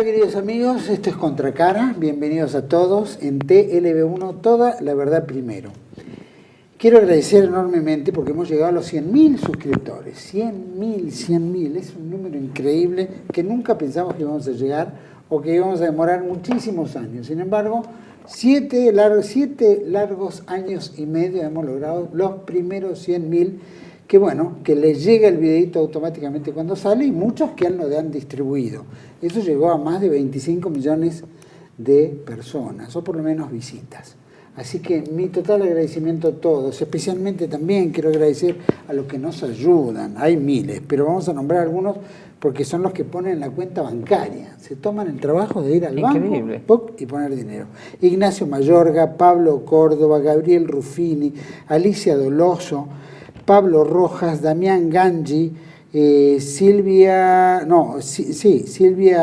Hola queridos amigos, esto es Contracara, bienvenidos a todos en TLB1, toda la verdad primero. Quiero agradecer enormemente porque hemos llegado a los 100.000 suscriptores, 100.000, es un número increíble que nunca pensamos que íbamos a llegar o que íbamos a demorar muchísimos años. Sin embargo, 7 largos años y medio hemos logrado los primeros 100.000, que bueno, que les llega el videito automáticamente cuando sale y muchos que lo han distribuido. Eso llegó a más de 25 millones de personas, o por lo menos visitas. Así que mi total agradecimiento a todos, especialmente también quiero agradecer a los que nos ayudan, hay miles, pero vamos a nombrar algunos porque son los que ponen la cuenta bancaria, se toman el trabajo de ir al banco y poner dinero. Ignacio Mayorga, Pablo Córdoba, Gabriel Ruffini, Alicia Doloso, Pablo Rojas, Damián Gangi, Silvia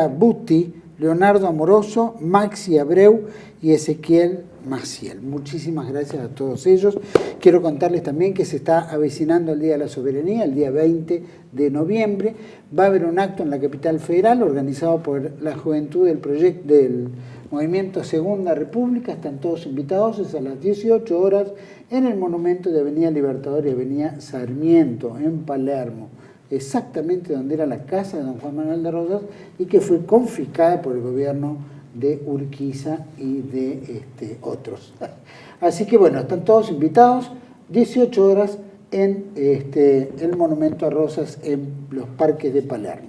Butti, Leonardo Amoroso, Maxi Abreu y Ezequiel Maciel. Muchísimas gracias a todos ellos. Quiero contarles también que se está avecinando el Día de la Soberanía, el día 20 de noviembre. Va a haber un acto en la capital federal organizado por la juventud del Movimiento Segunda República. Están todos invitados, es a las 18 horas en el monumento de Avenida Libertador y Avenida Sarmiento, en Palermo, exactamente donde era la casa de don Juan Manuel de Rosas y que fue confiscada por el gobierno de Urquiza y de otros. Así que bueno, están todos invitados, 18 horas en el Monumento a Rosas en los parques de Palermo,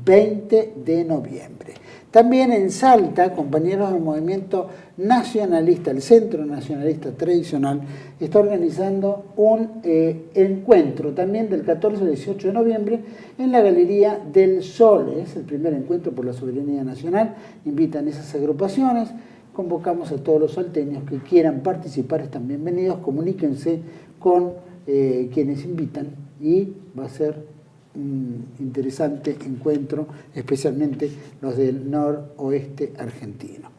20 de noviembre. También en Salta, compañeros del movimiento nacionalista, el Centro Nacionalista Tradicional, está organizando un encuentro también del 14 al 18 de noviembre en la Galería del Sol. Es el primer encuentro por la soberanía nacional. Invitan esas agrupaciones. Convocamos a todos los salteños que quieran participar, están bienvenidos. Comuníquense con quienes invitan y va a ser un interesante encuentro, especialmente los del noroeste argentino.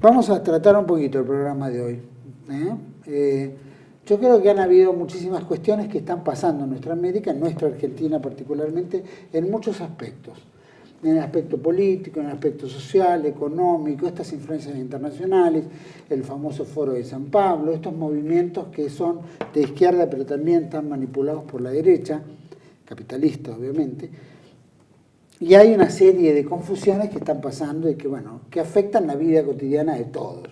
Vamos a tratar un poquito el programa de hoy. Yo creo que han habido muchísimas cuestiones que están pasando en nuestra América, en nuestra Argentina particularmente, en muchos aspectos. En el aspecto político, en el aspecto social, económico, estas influencias internacionales, el famoso Foro de San Pablo, estos movimientos que son de izquierda pero también están manipulados por la derecha, capitalista obviamente, y hay una serie de confusiones que están pasando y que, bueno, que afectan la vida cotidiana de todos,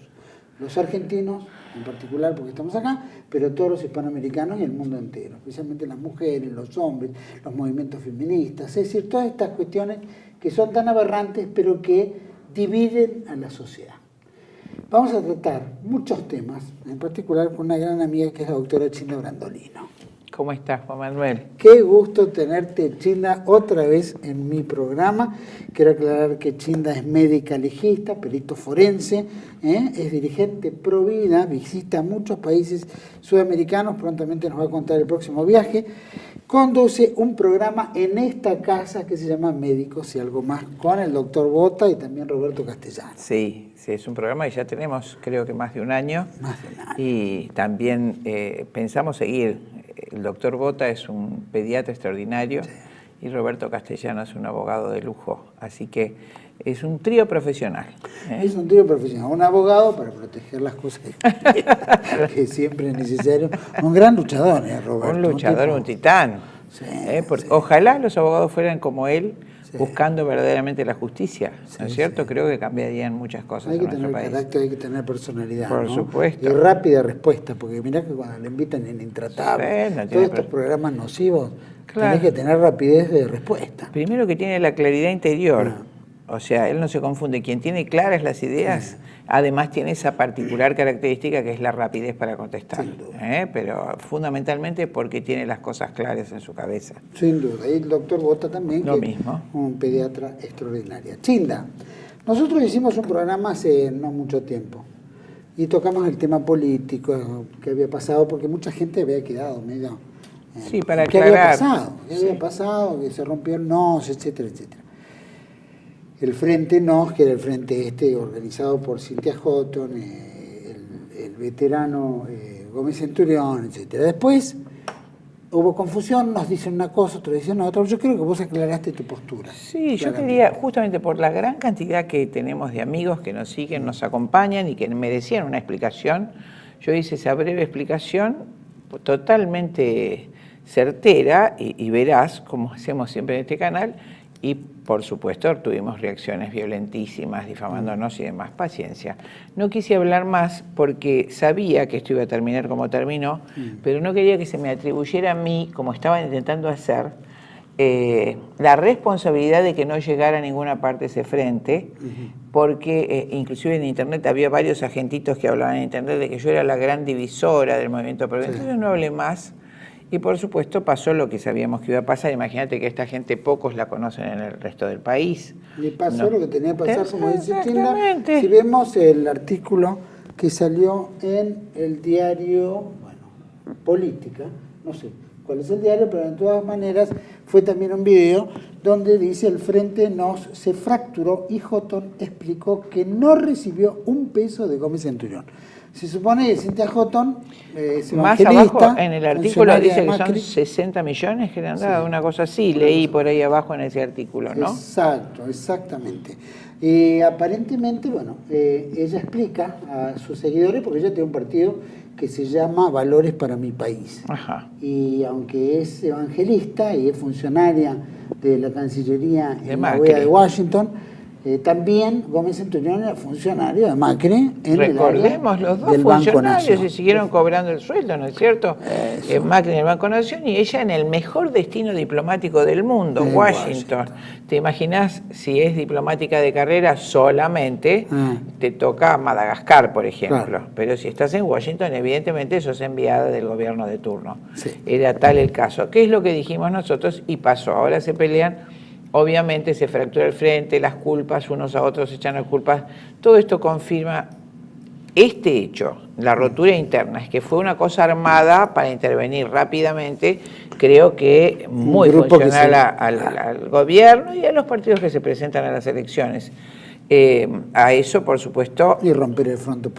los argentinos en particular porque estamos acá, pero todos los hispanoamericanos y el mundo entero, especialmente las mujeres, los hombres, los movimientos feministas, es decir, todas estas cuestiones que son tan aberrantes pero que dividen a la sociedad. Vamos a tratar muchos temas, en particular con una gran amiga que es la doctora Chinda Brandolino. ¿Cómo estás, Juan Manuel? Qué gusto tenerte, Chinda, otra vez en mi programa. Quiero aclarar que Chinda es médica legista, perito forense, es dirigente pro vida, visita muchos países sudamericanos, prontamente nos va a contar el próximo viaje. Conduce un programa en esta casa que se llama Médicos y Algo Más, con el doctor Bota y también Roberto Castellano. Sí, es un programa que ya tenemos creo que más de un año. Más de un año. Y también pensamos seguir. El doctor Bota es un pediatra extraordinario, sí, y Roberto Castellano es un abogado de lujo. Así que es un trío profesional. Es un trío profesional, un abogado para proteger las cosas que siempre es necesario. Un gran luchador, Roberto. Un luchador, un titán. Sí, sí. Ojalá los abogados fueran como él, sí, buscando verdaderamente la justicia, ¿no es cierto? Sí. Creo que cambiarían muchas cosas en nuestro país. Hay que tener carácter, hay que tener personalidad, por supuesto. Y rápida respuesta, porque mirá que cuando le invitan en Intratable, sí, todos estos programas nocivos, claro, tenés que tener rapidez de respuesta. Primero que tiene la claridad interior. O sea, él no se confunde. Quien tiene claras las ideas, además tiene esa particular característica que es la rapidez para contestar. Sin duda. Pero fundamentalmente porque tiene las cosas claras en su cabeza. Sin duda. Y el doctor Bota también, lo que mismo. Es un pediatra extraordinario. Chinda, nosotros hicimos un programa hace no mucho tiempo y tocamos el tema político que había pasado porque mucha gente había quedado medio... sí, para ¿qué aclarar? Había pasado? ¿Qué había pasado? Que se rompió el NOS, etcétera, etcétera. El Frente NOS, que era el frente organizado por Cynthia Houghton, el, veterano Gómez Centurión, etc. Después hubo confusión, nos dicen una cosa, otros dicen otra. Yo creo que vos aclaraste tu postura. Sí, yo quería, justamente por la gran cantidad que tenemos de amigos que nos siguen, nos acompañan y que merecían una explicación, yo hice esa breve explicación totalmente certera y veraz, como hacemos siempre en este canal, y por supuesto tuvimos reacciones violentísimas, difamándonos y demás. Paciencia. No quise hablar más porque sabía que esto iba a terminar como terminó, pero no quería que se me atribuyera a mí, como estaban intentando hacer, la responsabilidad de que no llegara a ninguna parte ese frente, porque inclusive en internet había varios agentitos que hablaban en internet de que yo era la gran divisora del movimiento pro vida. Entonces no hablé más. Y por supuesto pasó lo que sabíamos que iba a pasar. Imagínate que esta gente pocos la conocen en el resto del país. Y pasó lo que tenía que pasar, como dice Tilda. Si vemos el artículo que salió en el diario, bueno, Política, no sé cuál es el diario, pero de todas maneras fue también un video donde dice: el frente se fracturó y Jotón explicó que no recibió un peso de Gómez Centurión. Se supone que Cynthia Jotón es más abajo en el artículo dice que son 60 millones que le han dado, una cosa así, leí por ahí abajo en ese artículo, ¿no? Exacto, exactamente. Aparentemente, bueno, ella explica a sus seguidores, porque ella tiene un partido que se llama Valores para mi País. Ajá. Y aunque es evangelista y es funcionaria de la Cancillería en la OEA de Washington, también Gómez Centurión era funcionario de Macri en Recordemos, el área los dos del Banco funcionarios Nación. y siguieron cobrando el sueldo, ¿no es cierto? Macri en el Banco Nación y ella en el mejor destino diplomático del mundo, Washington. ¿Te imaginas si es diplomática de carrera solamente? Te toca Madagascar, por ejemplo. Claro. Pero si estás en Washington, evidentemente sos enviada del gobierno de turno. Sí. Era tal el caso. ¿Qué es lo que dijimos nosotros? Y pasó. Ahora se pelean. Obviamente se fractura el frente, las culpas, unos a otros echan las culpas. Todo esto confirma este hecho, la rotura interna, es que fue una cosa armada para intervenir rápidamente, creo que muy funcional al gobierno y a los partidos que se presentan a las elecciones. A eso, por supuesto... Y romper el frente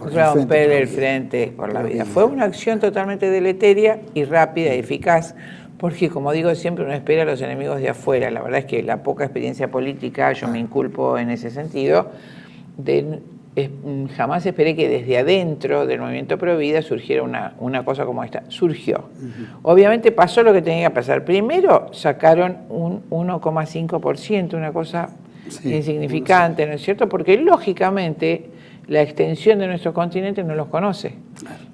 por la vida. Fue una acción totalmente deleteria y rápida y eficaz. Porque, como digo siempre, uno espera a los enemigos de afuera. La verdad es que la poca experiencia política, yo me inculpo en ese sentido, jamás esperé que desde adentro del movimiento Pro Vida surgiera una cosa como esta. Surgió. Obviamente pasó lo que tenía que pasar. Primero sacaron un 1,5%, una cosa insignificante, ¿no es cierto? Porque lógicamente la extensión de nuestro continente no los conoce.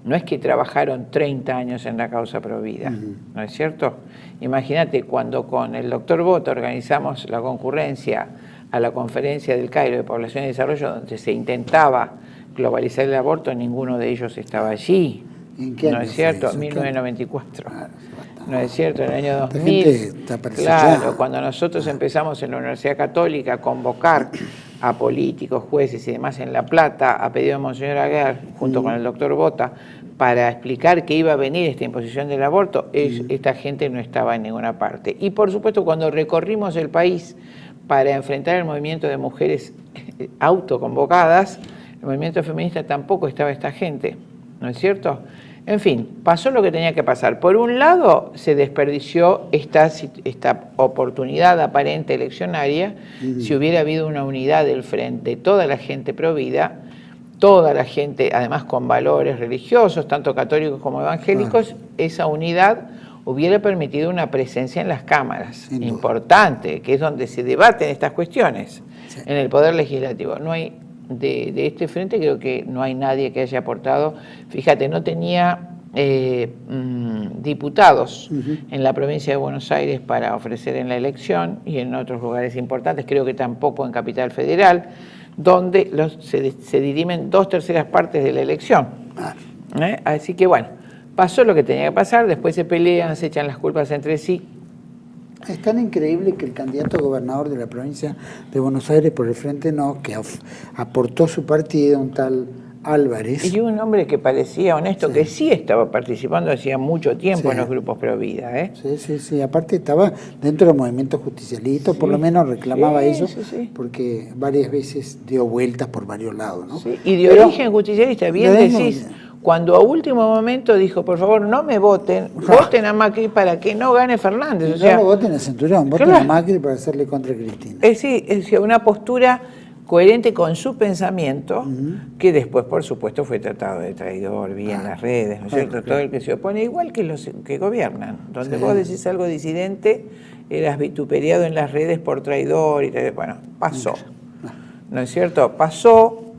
No es que trabajaron 30 años en la causa Pro Vida, ¿no es cierto? Imagínate cuando con el doctor Bota organizamos la concurrencia a la conferencia del Cairo de Población y Desarrollo, donde se intentaba globalizar el aborto, ninguno de ellos estaba allí. ¿En qué año ¿No es cierto? 1994. ¿No es cierto? En el año 2000. Claro, cuando nosotros empezamos en la Universidad Católica a convocar a políticos, jueces y demás en La Plata, a pedido de Monseñor Aguiar, junto con el doctor Bota, para explicar que iba a venir esta imposición del aborto, esta gente no estaba en ninguna parte. Y por supuesto, cuando recorrimos el país para enfrentar el movimiento de mujeres autoconvocadas, el movimiento feminista tampoco estaba esta gente, ¿no es cierto? En fin, pasó lo que tenía que pasar. Por un lado, se desperdició esta oportunidad aparente eleccionaria. Si hubiera habido una unidad del frente, toda la gente pro vida, toda la gente, además con valores religiosos, tanto católicos como evangélicos, esa unidad hubiera permitido una presencia en las cámaras importante, que es donde se debaten estas cuestiones, en el Poder Legislativo. No hay... De este frente creo que no hay nadie que haya aportado. Fíjate, no tenía diputados en la provincia de Buenos Aires para ofrecer en la elección y en otros lugares importantes, creo que tampoco en Capital Federal, donde se dirimen 2/3 partes de la elección. Así que bueno, pasó lo que tenía que pasar, después se pelean, se echan las culpas entre sí. Es tan increíble que el candidato a gobernador de la provincia de Buenos Aires por el Frente No, que aportó su partido, un tal Álvarez. Y un hombre que parecía honesto, que sí estaba participando hacía mucho tiempo en los grupos pro vida. Sí. Aparte estaba dentro del movimiento justicialista, por lo menos reclamaba eso, porque varias veces dio vueltas por varios lados, ¿no? Y de origen justicialista, bien decís. cuando a último momento dijo, por favor, no me voten, voten a Macri para que no gane Fernández. O sea, no voten a Centurión, voten a Macri para hacerle contra Cristina. Es una postura coherente con su pensamiento, que después, por supuesto, fue tratado de traidor, vi en las redes, ¿no es cierto? Todo el que se opone, igual que los que gobiernan. Donde vos decís algo disidente, eras vituperiado en las redes por traidor, y bueno, pasó. ¿No es cierto? Pasó,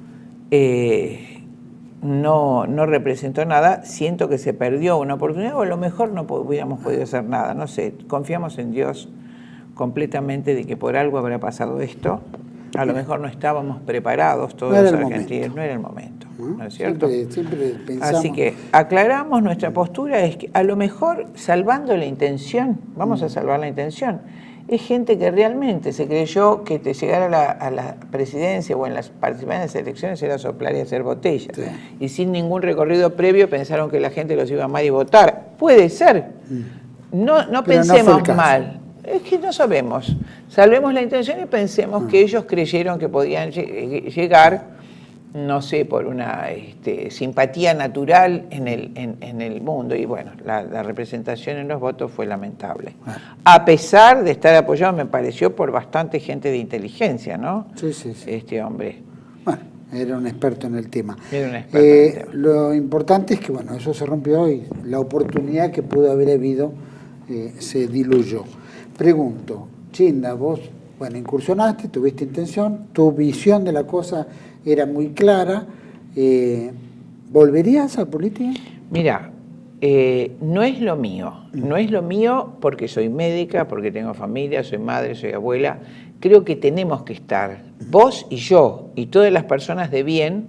no representó nada, siento que se perdió una oportunidad, o a lo mejor no hubiéramos podido hacer nada, no sé, confiamos en Dios completamente de que por algo habrá pasado esto. A lo mejor no estábamos preparados todos los argentinos, no era el momento, ¿no es cierto? Siempre pensamos. Así que aclaramos nuestra postura, es que a lo mejor salvando la intención, vamos a salvar la intención, es gente que realmente se creyó que te llegar a la presidencia o en las participaciones en las elecciones era soplar y hacer botella. Sí. Y sin ningún recorrido previo pensaron que la gente los iba a amar y votar. Puede ser, no pensemos mal. Es que no sabemos. Salvemos la intención y pensemos que ellos creyeron que podían llegar, no sé, por una simpatía natural en el mundo. Y bueno, la representación en los votos fue lamentable. A pesar de estar apoyado, me pareció, por bastante gente de inteligencia, ¿no? Sí. Este hombre. Bueno, era un experto en el tema. Era un experto en el tema. Lo importante es que, bueno, eso se rompió y la oportunidad que pudo haber habido se diluyó. Pregunto, Chinda, vos, bueno, incursionaste, tuviste intención, tu visión de la cosa era muy clara. ¿Volverías a política? Mira, no es lo mío. No es lo mío porque soy médica, porque tengo familia, soy madre, soy abuela. Creo que tenemos que estar, vos y yo, y todas las personas de bien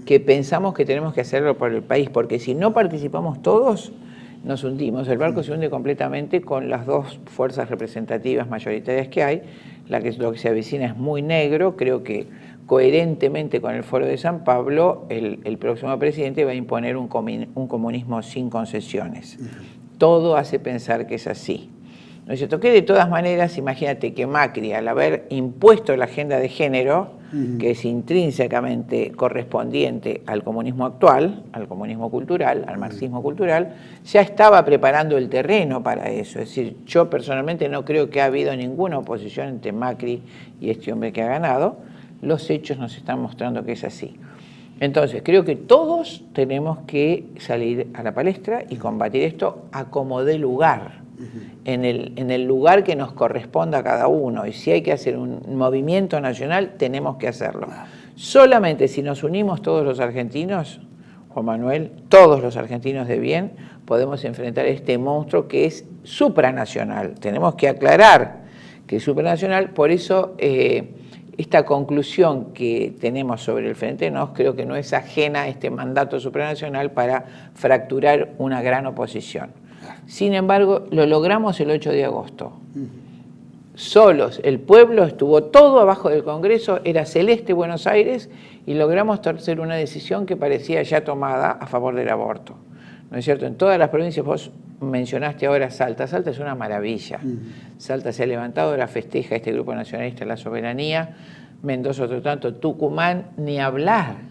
que pensamos que tenemos que hacerlo por el país, porque si no participamos todos, nos hundimos. El barco se hunde completamente con las dos fuerzas representativas mayoritarias que hay. Lo que se avecina es muy negro. Creo que coherentemente con el Foro de San Pablo, el próximo presidente va a imponer un comunismo sin concesiones. Todo hace pensar que es así. ¿No es cierto? Que de todas maneras, imagínate que Macri, al haber impuesto la agenda de género, que es intrínsecamente correspondiente al comunismo actual, al comunismo cultural, al marxismo cultural, ya estaba preparando el terreno para eso. Es decir, yo personalmente no creo que ha habido ninguna oposición entre Macri y este hombre que ha ganado. Los hechos nos están mostrando que es así. Entonces, creo que todos tenemos que salir a la palestra y combatir esto a como dé lugar. En el lugar que nos corresponda a cada uno, y si hay que hacer un movimiento nacional, tenemos que hacerlo. Solamente si nos unimos todos los argentinos, Juan Manuel, todos los argentinos de bien, podemos enfrentar este monstruo que es supranacional. Tenemos que aclarar que es supranacional, por eso esta conclusión que tenemos sobre el Frente Nos creo que no es ajena a este mandato supranacional para fracturar una gran oposición. Sin embargo, lo logramos el 8 de agosto. Solos, el pueblo estuvo todo abajo del Congreso, era celeste Buenos Aires, y logramos hacer una decisión que parecía ya tomada a favor del aborto. ¿No es cierto? En todas las provincias, vos mencionaste ahora Salta. Salta es una maravilla. Salta se ha levantado, ahora festeja este grupo nacionalista la soberanía. Mendoza otro tanto, Tucumán ni hablar.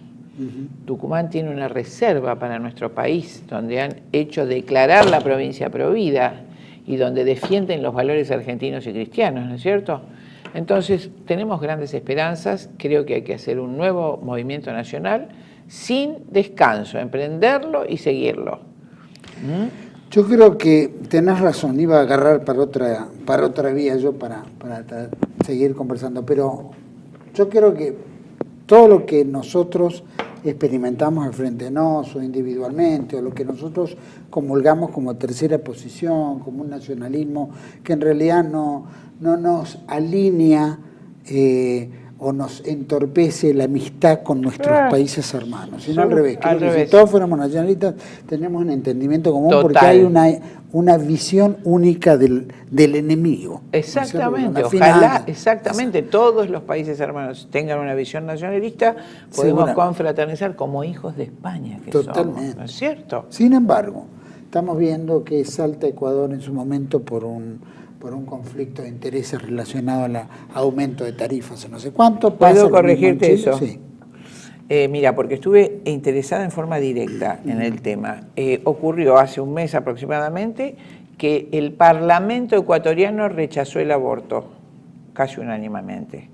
Tucumán tiene una reserva para nuestro país, donde han hecho declarar la provincia provida y donde defienden los valores argentinos y cristianos, ¿no es cierto? Entonces, tenemos grandes esperanzas, creo que hay que hacer un nuevo movimiento nacional sin descanso, emprenderlo y seguirlo. Yo creo que tenés razón, iba a agarrar para otra vía yo para seguir conversando, pero yo creo que todo lo que nosotros experimentamos al Frente Nos o individualmente, o lo que nosotros comulgamos como tercera posición, como un nacionalismo que en realidad no nos alinea o nos entorpece la amistad con nuestros países hermanos, sino al revés. Creo que si todos fuéramos nacionalistas tenemos un entendimiento común. Total. Porque hay una visión única del enemigo. Exactamente, ojalá exactamente todos los países hermanos tengan una visión nacionalista, podemos confraternizar como hijos de España que totalmente somos, ¿no es cierto? Sin embargo, estamos viendo que salta Ecuador en su momento por un conflicto de intereses relacionado al aumento de tarifas o no sé cuánto. ¿Puedo corregirte eso? Sí. Mira, porque estuve interesada en forma directa en el tema. Ocurrió hace un mes aproximadamente que el Parlamento ecuatoriano rechazó el aborto, casi unánimemente.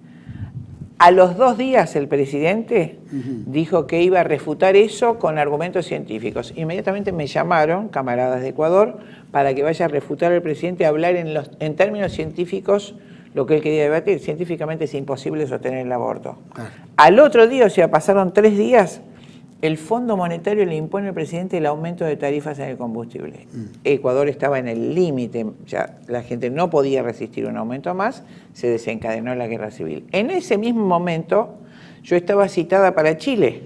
A los 2 días el presidente dijo que iba a refutar eso con argumentos científicos. Inmediatamente me llamaron, camaradas de Ecuador, para que vaya a refutar al presidente, a hablar en términos científicos lo que él quería debatir. Científicamente es imposible sostener el aborto. Al otro día, o sea, pasaron 3 días, el Fondo Monetario le impone al presidente el aumento de tarifas en el combustible. Ecuador estaba en el límite, ya la gente no podía resistir un aumento más, se desencadenó la guerra civil. En ese mismo momento, yo estaba citada para Chile,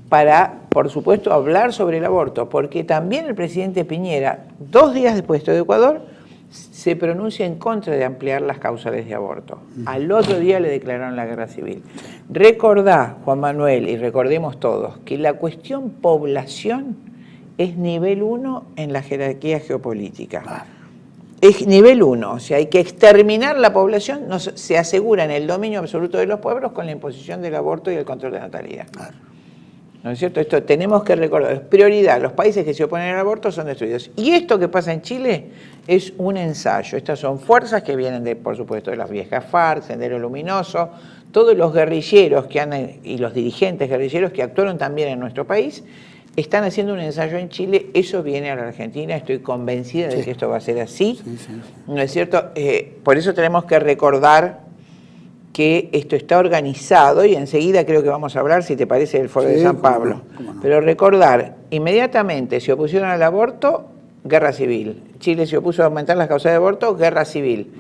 para, por supuesto, hablar sobre el aborto, porque también el presidente Piñera, 2 días después de Ecuador, se pronuncia en contra de ampliar las causales de aborto. Al otro día le declararon la guerra civil. Recordá, Juan Manuel, y recordemos todos, que la cuestión población es nivel 1 en la jerarquía geopolítica. Es nivel 1, o sea, hay que exterminar la población, se asegura en el dominio absoluto de los pueblos con la imposición del aborto y el control de natalidad. ¿No es cierto? Esto tenemos que recordar, es prioridad. Los países que se oponen al aborto son destruidos. Y esto que pasa en Chile es un ensayo. Estas son fuerzas que vienen, por supuesto, de las viejas FARC, Sendero Luminoso, todos los guerrilleros y los dirigentes guerrilleros que actuaron también en nuestro país, están haciendo un ensayo en Chile. Eso viene a la Argentina. Estoy convencida de que esto va a ser así. ¿No es cierto? Por eso tenemos que recordar que esto está organizado, y enseguida creo que vamos a hablar, si te parece, del Foro de San Pablo. ¿Cómo no? Pero recordar, inmediatamente se opusieron al aborto, guerra civil. Chile se opuso a aumentar las causas de aborto, guerra civil.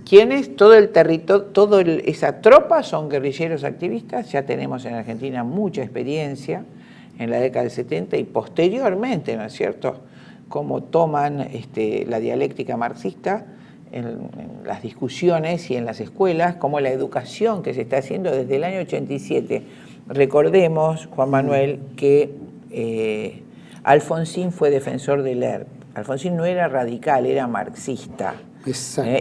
¿Quiénes? Todo el territorio, esa tropa son guerrilleros activistas. Ya tenemos en Argentina mucha experiencia en la década del 70 y posteriormente, ¿no es cierto?, cómo toman la dialéctica marxista en las discusiones y en las escuelas, como la educación que se está haciendo desde el año 87. Recordemos, Juan Manuel, que Alfonsín fue defensor del ERP. Alfonsín no era radical, era marxista.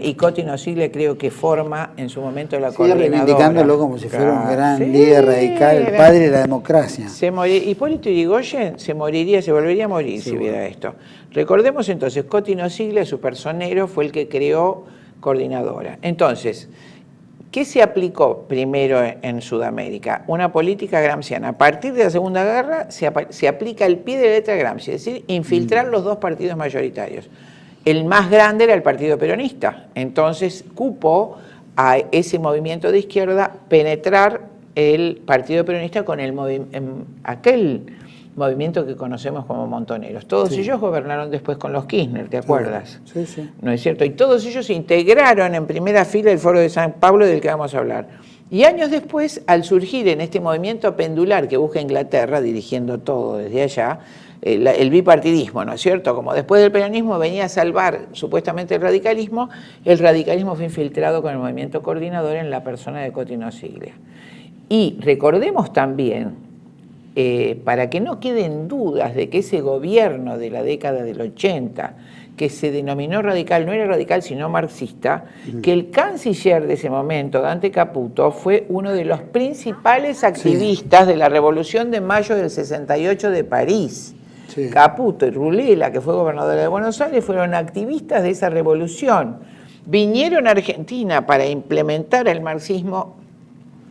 Y Coti Nocilia creo que forma en su momento la coordinadora. Reivindicándolo como si fuera un gran líder radical, el padre de la democracia. Hipólito Yrigoyen se volvería a morir si hubiera esto. Recordemos entonces, Coti Nocilia, su personero, fue el que creó coordinadora. Entonces, ¿qué se aplicó primero en Sudamérica? Una política gramsciana. A partir de la Segunda Guerra se aplica el pie de letra Gramsci, es decir, infiltrar los 2 partidos mayoritarios. El más grande era el Partido Peronista. Entonces cupo a ese movimiento de izquierda penetrar el Partido Peronista con aquel movimiento que conocemos como montoneros. Todos ellos gobernaron después con los Kirchner, ¿te acuerdas? Sí. ¿No es cierto? Y todos ellos se integraron en primera fila el Foro de San Pablo, del que vamos a hablar. Y años después, al surgir en este movimiento pendular que busca Inglaterra, dirigiendo todo desde allá, el bipartidismo, ¿no es cierto? Como después del peronismo venía a salvar supuestamente el radicalismo fue infiltrado con el movimiento coordinador en la persona de Coti Nocilia. Y recordemos también, para que no queden dudas de que ese gobierno de la década del 80, que se denominó radical, no era radical sino marxista, que el canciller de ese momento, Dante Caputo, fue uno de los principales activistas de la Revolución de Mayo del 68 de París. Caputo y Rulela, que fue gobernadora de Buenos Aires, fueron activistas de esa revolución. Vinieron a Argentina para implementar el marxismo,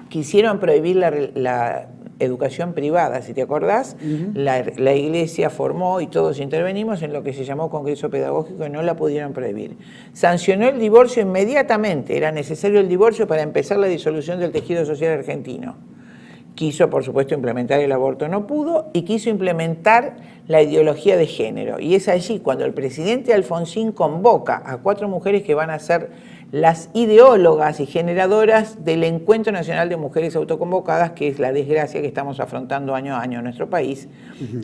quisieron prohibir la educación privada, si te acordás, la iglesia formó y todos intervenimos en lo que se llamó Congreso Pedagógico y no la pudieron prohibir. Sancionó el divorcio inmediatamente, era necesario el divorcio para empezar la disolución del tejido social argentino. Quiso, por supuesto, implementar el aborto, no pudo, y quiso implementar la ideología de género. Y es allí cuando el presidente Alfonsín convoca a 4 mujeres que van a ser las ideólogas y generadoras del Encuentro Nacional de Mujeres Autoconvocadas, que es la desgracia que estamos afrontando año a año en nuestro país,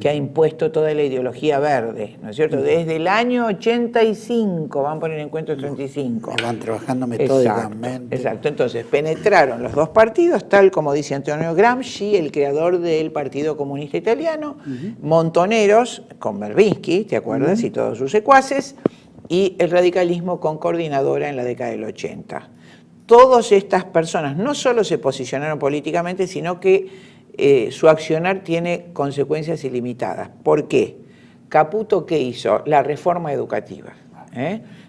que ha impuesto toda la ideología verde, ¿no es cierto? Desde el año 85, van por el encuentro 35. Van trabajando metódicamente. Exacto, entonces penetraron los 2 partidos, tal como dice Antonio Gramsci, el creador del Partido Comunista Italiano, montoneros con Berbinsky, ¿te acuerdas? Y todos sus secuaces, y el radicalismo con coordinadora en la década del 80. Todas estas personas no solo se posicionaron políticamente, sino que su accionar tiene consecuencias ilimitadas. ¿Por qué? Caputo, ¿qué hizo? La reforma educativa.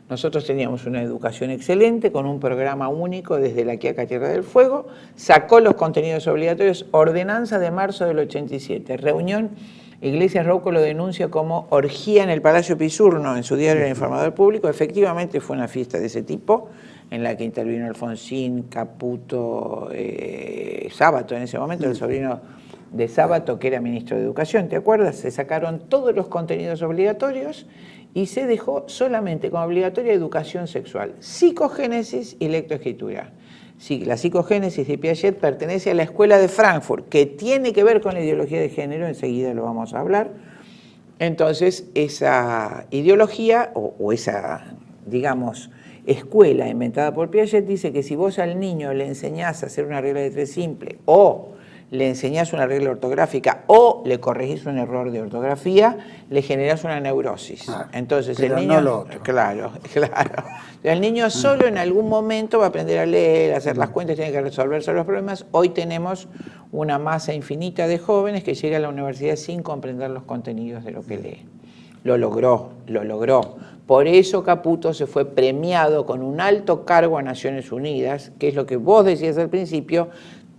Nosotros teníamos una educación excelente con un programa único desde La Quiaca a Tierra del Fuego, sacó los contenidos obligatorios, ordenanza de marzo del 87, reunión, Iglesias Rouco lo denuncia como orgía en el Palacio Pisurno en su diario El Informador Público. Efectivamente fue una fiesta de ese tipo en la que intervino Alfonsín, Caputo, Sábato en ese momento, el sobrino de Sábato, que era ministro de Educación, ¿te acuerdas? Se sacaron todos los contenidos obligatorios y se dejó solamente como obligatoria educación sexual, psicogénesis y lectoescritura. Sí, la psicogénesis de Piaget pertenece a la escuela de Frankfurt, que tiene que ver con la ideología de género, enseguida lo vamos a hablar. Entonces, esa ideología o esa, digamos, escuela inventada por Piaget dice que si vos al niño le enseñás a hacer una regla de tres simple o le enseñás una regla ortográfica o le corregís un error de ortografía, le generás una neurosis. Entonces el niño, no lo otro. Claro. El niño solo en algún momento va a aprender a leer, a hacer las cuentas, tiene que resolverse los problemas. Hoy tenemos una masa infinita de jóvenes que llega a la universidad sin comprender los contenidos de lo que lee. Lo logró. Por eso Caputo se fue premiado con un alto cargo a Naciones Unidas, que es lo que vos decías al principio.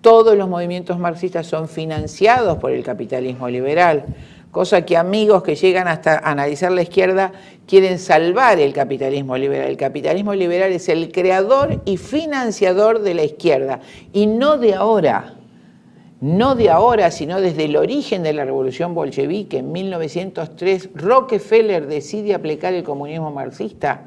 Todos los movimientos marxistas son financiados por el capitalismo liberal, cosa que amigos que llegan hasta analizar la izquierda quieren salvar el capitalismo liberal. El capitalismo liberal es el creador y financiador de la izquierda, y no de ahora, sino desde el origen de la revolución bolchevique. En 1903, Rockefeller decide aplicar el comunismo marxista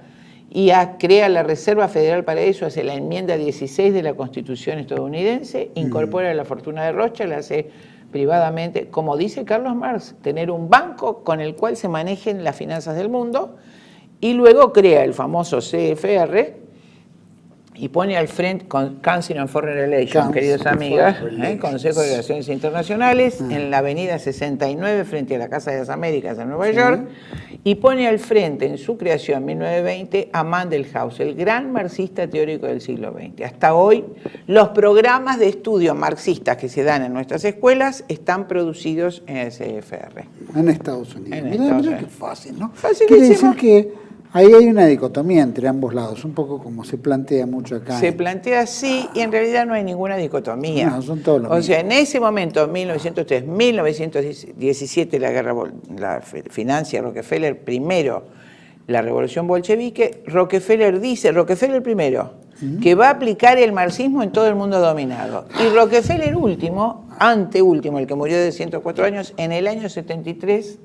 y crea la Reserva Federal para eso, hace la enmienda 16 de la Constitución estadounidense, incorpora la fortuna de Rothschild, la hace privadamente, como dice Carlos Marx, tener un banco con el cual se manejen las finanzas del mundo, y luego crea el famoso CFR y pone al frente, con Council on Foreign Relations, queridos amigas, Consejo de Relaciones Internacionales, en la avenida 69 frente a la Casa de las Américas en Nueva York, y pone al frente en su creación en 1920 a Mandelhaus, el gran marxista teórico del siglo XX. Hasta hoy, los programas de estudio marxistas que se dan en nuestras escuelas están producidos en el CFR. En Estados Unidos. Mira qué fácil, ¿no? Facilísimo. Quiere decir que ahí hay una dicotomía entre ambos lados, un poco como se plantea mucho acá. Se plantea así y en realidad no hay ninguna dicotomía. No, son todos los mismos. Sea, en ese momento, 1903, 1917, la financia Rockefeller primero la revolución bolchevique. Rockefeller primero, que va a aplicar el marxismo en todo el mundo dominado. Y Rockefeller anteúltimo, el que murió de 104 años, en el año 73,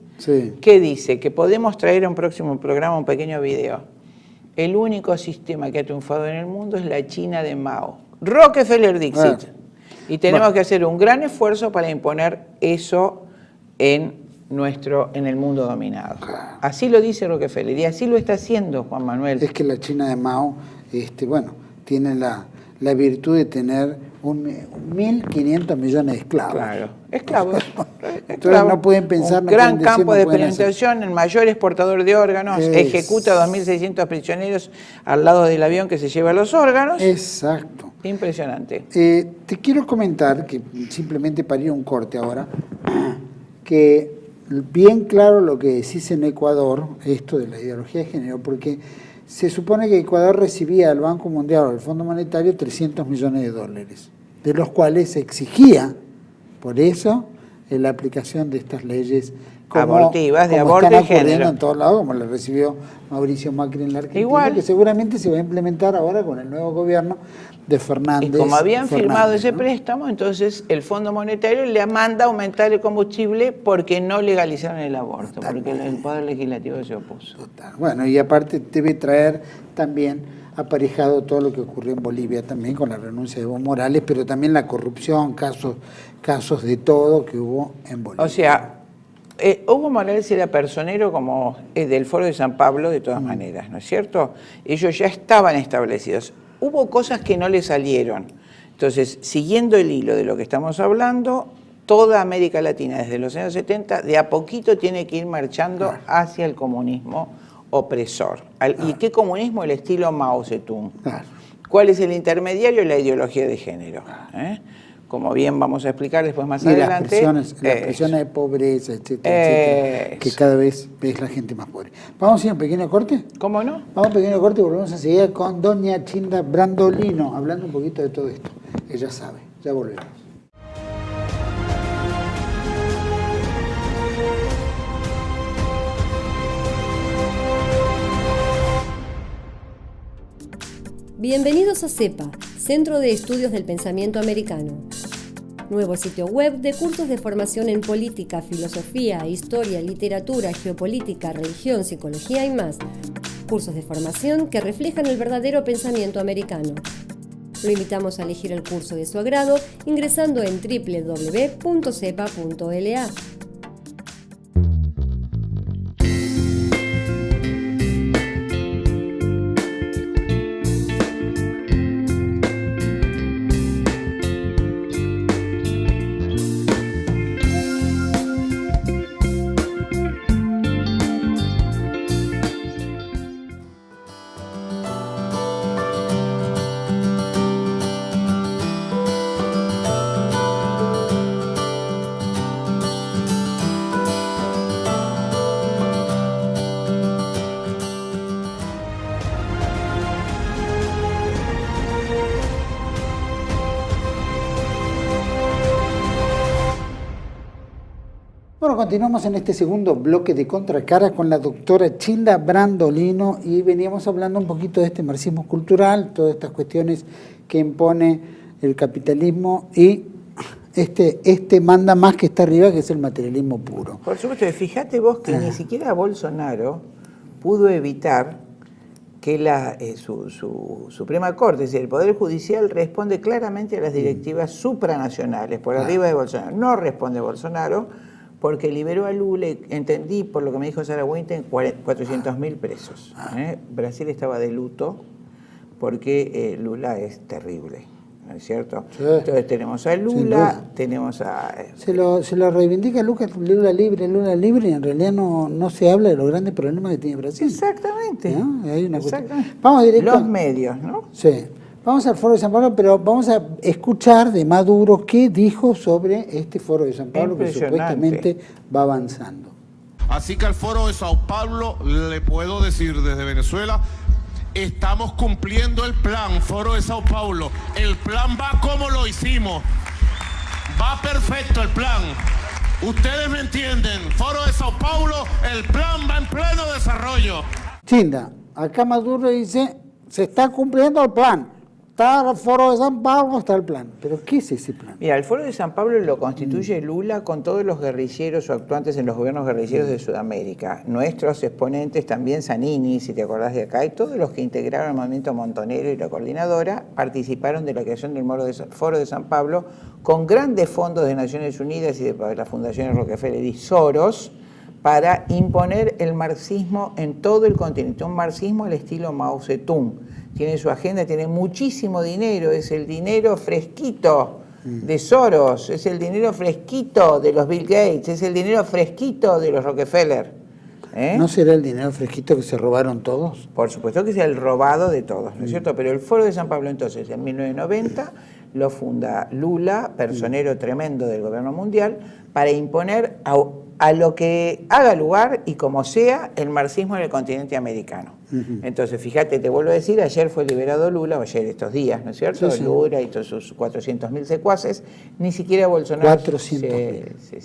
¿qué dice? Que podemos traer a un próximo programa un pequeño video. El único sistema que ha triunfado en el mundo es la China de Mao. Rockefeller Dixit. Y tenemos que hacer un gran esfuerzo para imponer eso en el mundo dominado. Así lo dice Rockefeller y así lo está haciendo Juan Manuel. Es que la China de Mao, tiene la virtud de tener 1.500 millones de esclavos. Claro, esclavos. Entonces no pueden pensar... Un gran campo de experimentación, el mayor exportador de órganos, ejecuta 2.600 prisioneros al lado del avión que se lleva los órganos. Exacto. Impresionante. Te quiero comentar, que simplemente para ir a un corte ahora, que bien claro lo que decís en Ecuador, esto de la ideología de género, porque se supone que Ecuador recibía del Banco Mundial o del Fondo Monetario 300 millones de dólares, de los cuales se exigía, por eso, la aplicación de estas leyes abortivas, de aborto y género. En todos lados, como le recibió Mauricio Macri en la Argentina, igual, que seguramente se va a implementar ahora con el nuevo gobierno de Fernández. Y como habían firmado ese préstamo, entonces el Fondo Monetario le manda aumentar el combustible porque no legalizaron el aborto, porque el Poder Legislativo se opuso. Bueno, y aparte debe traer también aparejado todo lo que ocurrió en Bolivia también con la renuncia de Evo Morales, pero también la corrupción, casos de todo que hubo en Bolivia. O sea, Evo Morales era personero como del Foro de San Pablo de todas maneras, ¿no es cierto? Ellos ya estaban establecidos. Hubo cosas que no le salieron. Entonces, siguiendo el hilo de lo que estamos hablando, toda América Latina desde los años 70 de a poquito tiene que ir marchando hacia el comunismo opresor. ¿Y qué comunismo? El estilo Mao Zedong. ¿Cuál es el intermediario? La ideología de género. como bien vamos a explicar después más y adelante. Las presiones de pobreza, etcétera, que cada vez es la gente más pobre. ¿Vamos a ir a un pequeño corte? ¿Cómo no? Vamos a un pequeño corte y volvemos enseguida con doña Chinda Brandolino, hablando un poquito de todo esto. Ella sabe, ya volvemos. Bienvenidos a CEPA, Centro de Estudios del Pensamiento Americano. Nuevo sitio web de cursos de formación en política, filosofía, historia, literatura, geopolítica, religión, psicología y más. Cursos de formación que reflejan el verdadero pensamiento americano. Lo invitamos a elegir el curso de su agrado ingresando en www.cepa.la. Bueno, continuamos en este segundo bloque de Contracara con la doctora Chinda Brandolino y veníamos hablando un poquito de este marxismo cultural, todas estas cuestiones que impone el capitalismo y este manda más que está arriba, que es el materialismo puro. Por supuesto, fíjate vos que ni siquiera Bolsonaro pudo evitar que su Suprema Corte, es decir, el Poder Judicial, responde claramente a las directivas supranacionales, por arriba de Bolsonaro. No responde Bolsonaro, porque liberó a Lula, entendí por lo que me dijo Sarah Winter, 400.000 presos. Brasil estaba de luto porque Lula es terrible, ¿no es cierto? Sí. Entonces tenemos a Lula, tenemos a... Se lo reivindica Lula libre, y en realidad no se habla de los grandes problemas que tiene Brasil. Exactamente. ¿No? Hay una Exactamente. Vamos directo. Los medios, ¿no? Sí. Vamos al Foro de San Pablo, pero vamos a escuchar de Maduro qué dijo sobre este Foro de San Pablo que supuestamente va avanzando. Así que al Foro de Sao Paulo le puedo decir desde Venezuela, estamos cumpliendo el plan, Foro de Sao Paulo. El plan va como lo hicimos. Va perfecto el plan. Ustedes me entienden. Foro de Sao Paulo, el plan va en pleno desarrollo. Chinda, acá Maduro dice, se está cumpliendo el plan. Está el Foro de San Pablo, está el plan. ¿Pero qué es ese plan? Mira, el Foro de San Pablo lo constituye Lula con todos los guerrilleros o actuantes en los gobiernos guerrilleros de Sudamérica. Nuestros exponentes, también Zanini, si te acordás de acá, y todos los que integraron el movimiento Montonero y la coordinadora, participaron de la creación del Foro de San Pablo con grandes fondos de Naciones Unidas y de las fundaciones Rockefeller y Soros, para imponer el marxismo en todo el continente, un marxismo al estilo Mao Zedong. Tiene su agenda, tiene muchísimo dinero, es el dinero fresquito de Soros, es el dinero fresquito de los Bill Gates, es el dinero fresquito de los Rockefeller. ¿No será el dinero fresquito que se robaron todos? Por supuesto que es el robado de todos, ¿no es cierto? Pero el Foro de San Pablo entonces, en 1990, lo funda Lula, personero tremendo del gobierno mundial, para imponer a lo que haga lugar y como sea el marxismo en el continente americano. Entonces, fíjate, te vuelvo a decir, ayer fue liberado Lula, o ayer estos días, ¿no es cierto? Sí, sí. Lula y todos sus 400.000 secuaces, ni siquiera Bolsonaro... 400.000. Sí.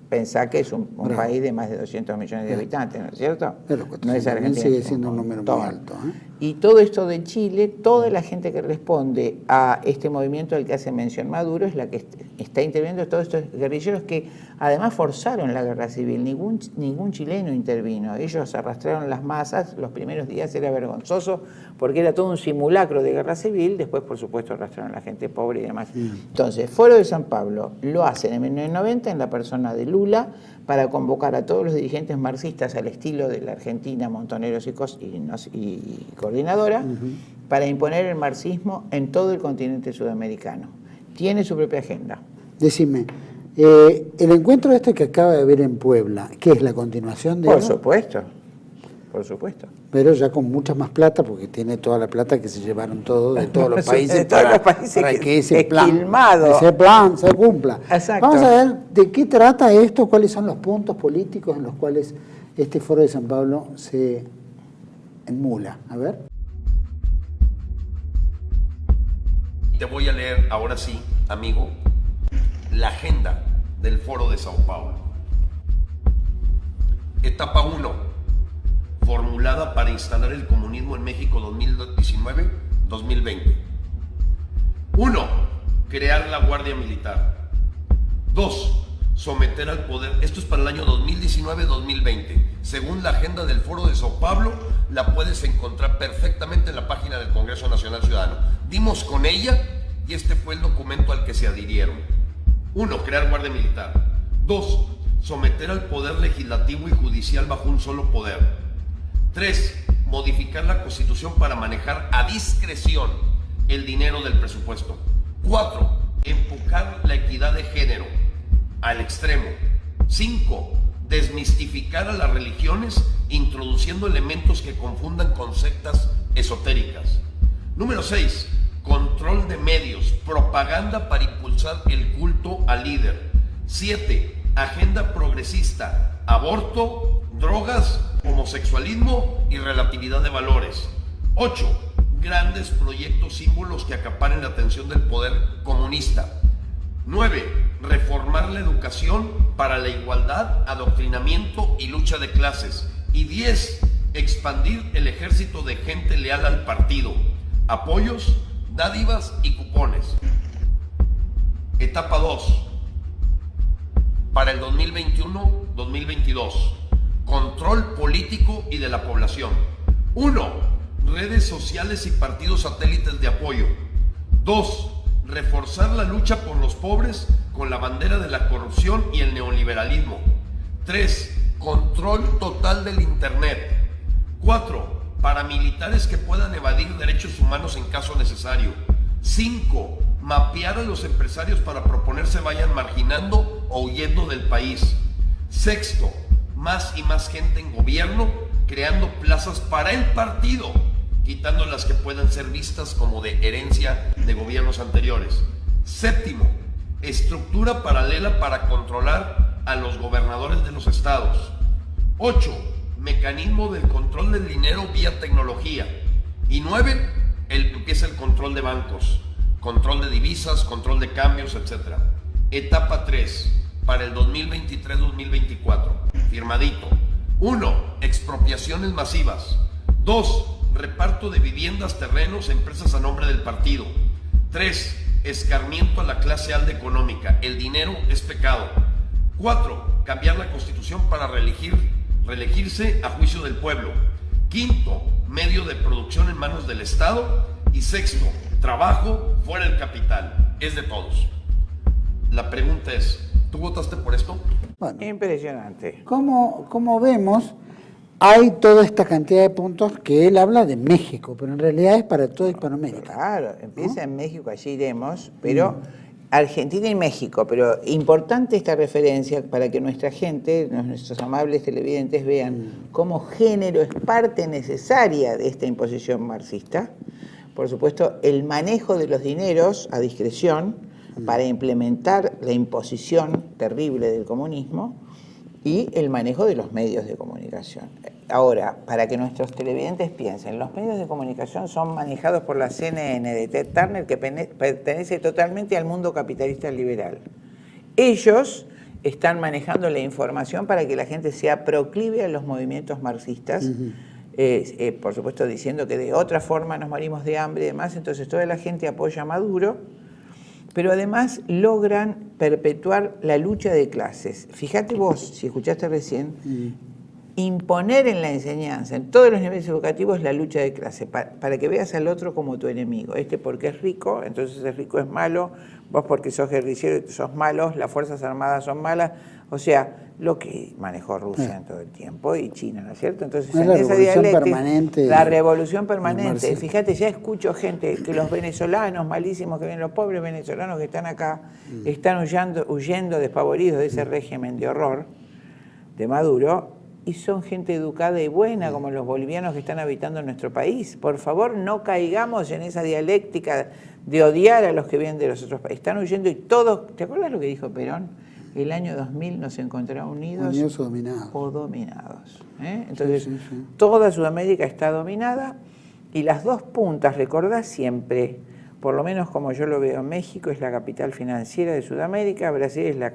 Pensá que es un país de más de 200 millones de habitantes, ¿no es cierto? Pero no es Argentina. Sigue siendo un número muy alto. Y todo esto de Chile, toda la gente que responde a este movimiento al que hace mención Maduro es la que está interviniendo, todos estos guerrilleros que además forzaron la guerra civil. Ningún chileno intervino. Ellos arrastraron las masas. Los primeros días era vergonzoso porque era todo un simulacro de guerra civil. Después, por supuesto, arrastraron a la gente pobre y demás. Entonces, Foro de San Pablo lo hacen en 1990 en la persona de Lula para convocar a todos los dirigentes marxistas al estilo de la Argentina, Montoneros y Coordinadora, para imponer el marxismo en todo el continente sudamericano. Tiene su propia agenda. Decime, el encuentro este que acaba de haber en Puebla, ¿qué es la continuación de Por supuesto. por supuesto. Pero ya con mucha más plata, porque tiene toda la plata que se llevaron todos de todos los países, para que ese plan se cumpla. Exacto. Vamos a ver de qué trata esto, cuáles son los puntos políticos en los cuales este Foro de San Pablo se enmula. A ver. Te voy a leer ahora sí, amigo, la agenda del Foro de Sao Paulo. Etapa 1, formulada para instalar el comunismo en México 2019-2020. 1. Crear la Guardia Militar. 2. Someter al poder, esto es para el año 2019-2020. Según la agenda del Foro de Sao Paulo, la puedes encontrar perfectamente en la página del Congreso Nacional Ciudadano. Dimos con ella y este fue el documento al que se adhirieron. 1. Crear Guardia Militar. 2. Someter al poder legislativo y judicial bajo un solo poder. 3. Modificar la Constitución para manejar a discreción el dinero del presupuesto. 4. Empujar la equidad de género al extremo. 5. Desmistificar a las religiones introduciendo elementos que confundan con sectas esotéricas. Número 6. Control de medios, propaganda para impulsar el culto al líder. 7. Agenda progresista, aborto, drogas, homosexualismo y relatividad de valores. 8. Grandes proyectos símbolos que acaparen la atención del poder comunista. 9. Reformar la educación para la igualdad, adoctrinamiento y lucha de clases. Y 10. Expandir el ejército de gente leal al partido. Apoyos, dádivas y cupones. Etapa 2. Para el 2021-2022. Control político y de la población. 1. Redes sociales y partidos satélites de apoyo. 2. Reforzar la lucha por los pobres con la bandera de la corrupción y el neoliberalismo. 3. Control total del Internet. 4. Paramilitares que puedan evadir derechos humanos en caso necesario. 5. Mapear a los empresarios para proponerse vayan marginando o huyendo del país. 6. Más y más gente en gobierno, creando plazas para el partido, quitando las que puedan ser vistas como de herencia de gobiernos anteriores. 7. Estructura paralela para controlar a los gobernadores de los estados. 8. Mecanismo del control del dinero vía tecnología. Y 9. Que es el control de bancos, control de divisas, control de cambios, etc. Etapa 3, para el 2023-2024. Firmadito. 1. Expropiaciones masivas. 2. Reparto de viviendas, terrenos, empresas a nombre del partido. 3. Escarmiento a la clase alta económica. El dinero es pecado. 4. Cambiar la Constitución para reelegirse a juicio del pueblo. 5. Medio de producción en manos del Estado. Y 6. Trabajo fuera el capital. Es de todos. La pregunta es, ¿tú votaste por esto? Bueno, impresionante. Como vemos, hay toda esta cantidad de puntos que él habla de México, pero en realidad es para toda Hispanoamérica. Claro, empieza en México, allí iremos, pero Argentina y México, pero importante esta referencia para que nuestra gente, nuestros amables televidentes vean cómo género es parte necesaria de esta imposición marxista. Por supuesto, el manejo de los dineros a discreción para implementar la imposición terrible del comunismo y el manejo de los medios de comunicación. Ahora, para que nuestros televidentes piensen, los medios de comunicación son manejados por la CNN de Ted Turner, que pertenece totalmente al mundo capitalista liberal. Ellos están manejando la información para que la gente sea proclive a los movimientos marxistas, por supuesto diciendo que de otra forma nos morimos de hambre y demás, entonces toda la gente apoya a Maduro, pero además logran perpetuar la lucha de clases. Fíjate vos, si escuchaste recién, imponer en la enseñanza, en todos los niveles educativos, la lucha de clase, para que veas al otro como tu enemigo. Este porque es rico, entonces el rico es malo, vos porque sos guerrillero y sos malos, las Fuerzas Armadas son malas, o sea, lo que manejó Rusia en todo el tiempo y China, ¿no es cierto? Entonces, en esa dialéctica, la revolución permanente. Fíjate, ya escucho gente que los venezolanos malísimos que vienen, los pobres venezolanos que están acá, están huyendo despavoridos de ese régimen de horror de Maduro, y son gente educada y buena, como los bolivianos que están habitando en nuestro país. Por favor, no caigamos en esa dialéctica de odiar a los que vienen de los otros países. Están huyendo y todos, ¿te acuerdas lo que dijo Perón? El año 2000 nos encontrará unidos o dominados. O dominados, ¿eh? Entonces, sí. toda Sudamérica está dominada y las dos puntas, recordá siempre, por lo menos como yo lo veo, México es la capital financiera de Sudamérica, Brasil es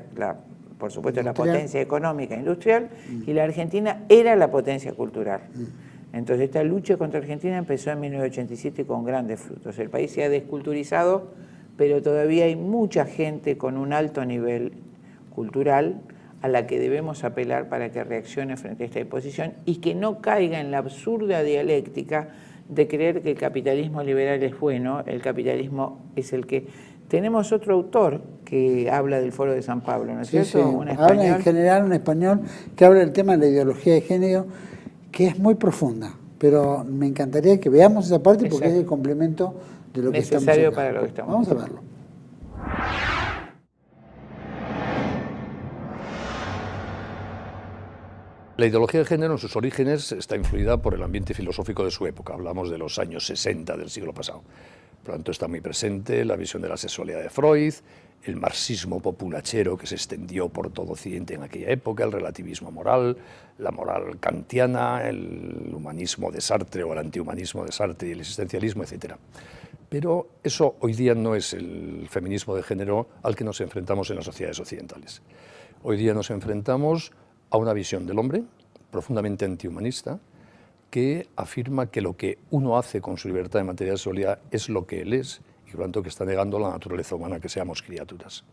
por supuesto la potencia económica e industrial y la Argentina era la potencia cultural. Entonces esta lucha contra Argentina empezó en 1987 con grandes frutos. El país se ha desculturizado, pero todavía hay mucha gente con un alto nivel cultural a la que debemos apelar para que reaccione frente a esta imposición y que no caiga en la absurda dialéctica de creer que el capitalismo liberal es bueno, el capitalismo es el que... Tenemos otro autor que habla del Foro de San Pablo, ¿no es cierto? Sí. Un español. Habla en general un español que habla del tema de la ideología de género, que es muy profunda, pero me encantaría que veamos esa parte porque es el complemento de lo que estamos necesario acá. para lo que estamos. Vamos a verlo. La ideología de género en sus orígenes está influida por el ambiente filosófico de su época. Hablamos de los años 60 del siglo pasado. Por lo tanto, está muy presente la visión de la sexualidad de Freud, el marxismo populachero que se extendió por todo Occidente en aquella época, el relativismo moral, la moral kantiana, el humanismo de Sartre o el antihumanismo de Sartre y el existencialismo, etc. Pero eso hoy día no es el feminismo de género al que nos enfrentamos en las sociedades occidentales. Hoy día nos enfrentamos a una visión del hombre profundamente antihumanista, que afirma que lo que uno hace con su libertad en materia de sexualidad es lo que él es y por lo tanto que está negando la naturaleza humana, que seamos criaturas.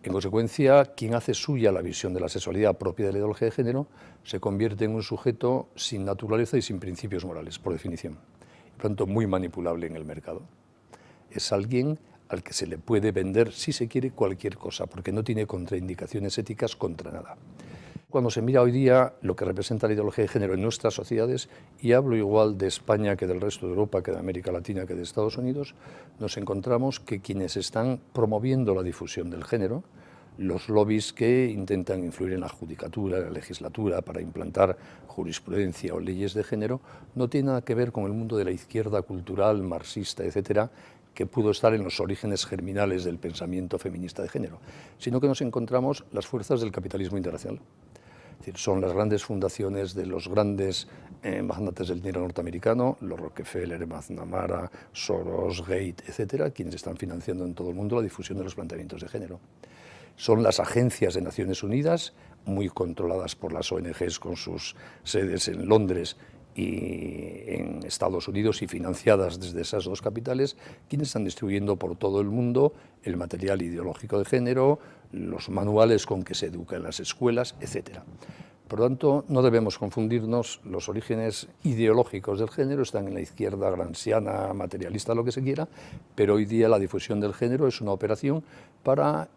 En consecuencia, quien hace suya la visión de la sexualidad propia de la ideología de género se convierte en un sujeto sin naturaleza y sin principios morales, por definición, y por lo tanto muy manipulable en el mercado. Es alguien al que se le puede vender, si se quiere, cualquier cosa, porque no tiene contraindicaciones éticas contra nada. Cuando se mira hoy día lo que representa la ideología de género en nuestras sociedades, y hablo igual de España que del resto de Europa, que de América Latina, que de Estados Unidos, nos encontramos que quienes están promoviendo la difusión del género, los lobbies que intentan influir en la judicatura, en la legislatura, para implantar jurisprudencia o leyes de género, no tienen nada que ver con el mundo de la izquierda cultural, marxista, etcétera, que pudo estar en los orígenes germinales del pensamiento feminista de género, sino que nos encontramos las fuerzas del capitalismo internacional. Es decir, son las grandes fundaciones de los grandes magnates del dinero norteamericano, los Rockefeller, McNamara, Soros, Gates, etcétera, quienes están financiando en todo el mundo la difusión de los planteamientos de género. Son las agencias de Naciones Unidas, muy controladas por las ONGs con sus sedes en Londres y en Estados Unidos y financiadas desde esas dos capitales, quienes están distribuyendo por todo el mundo el material ideológico de género, los manuales con que se educa en las escuelas, etc. Por lo tanto, no debemos confundirnos, los orígenes ideológicos del género están en la izquierda gramsciana, materialista, lo que se quiera, pero hoy día la difusión del género es una operación para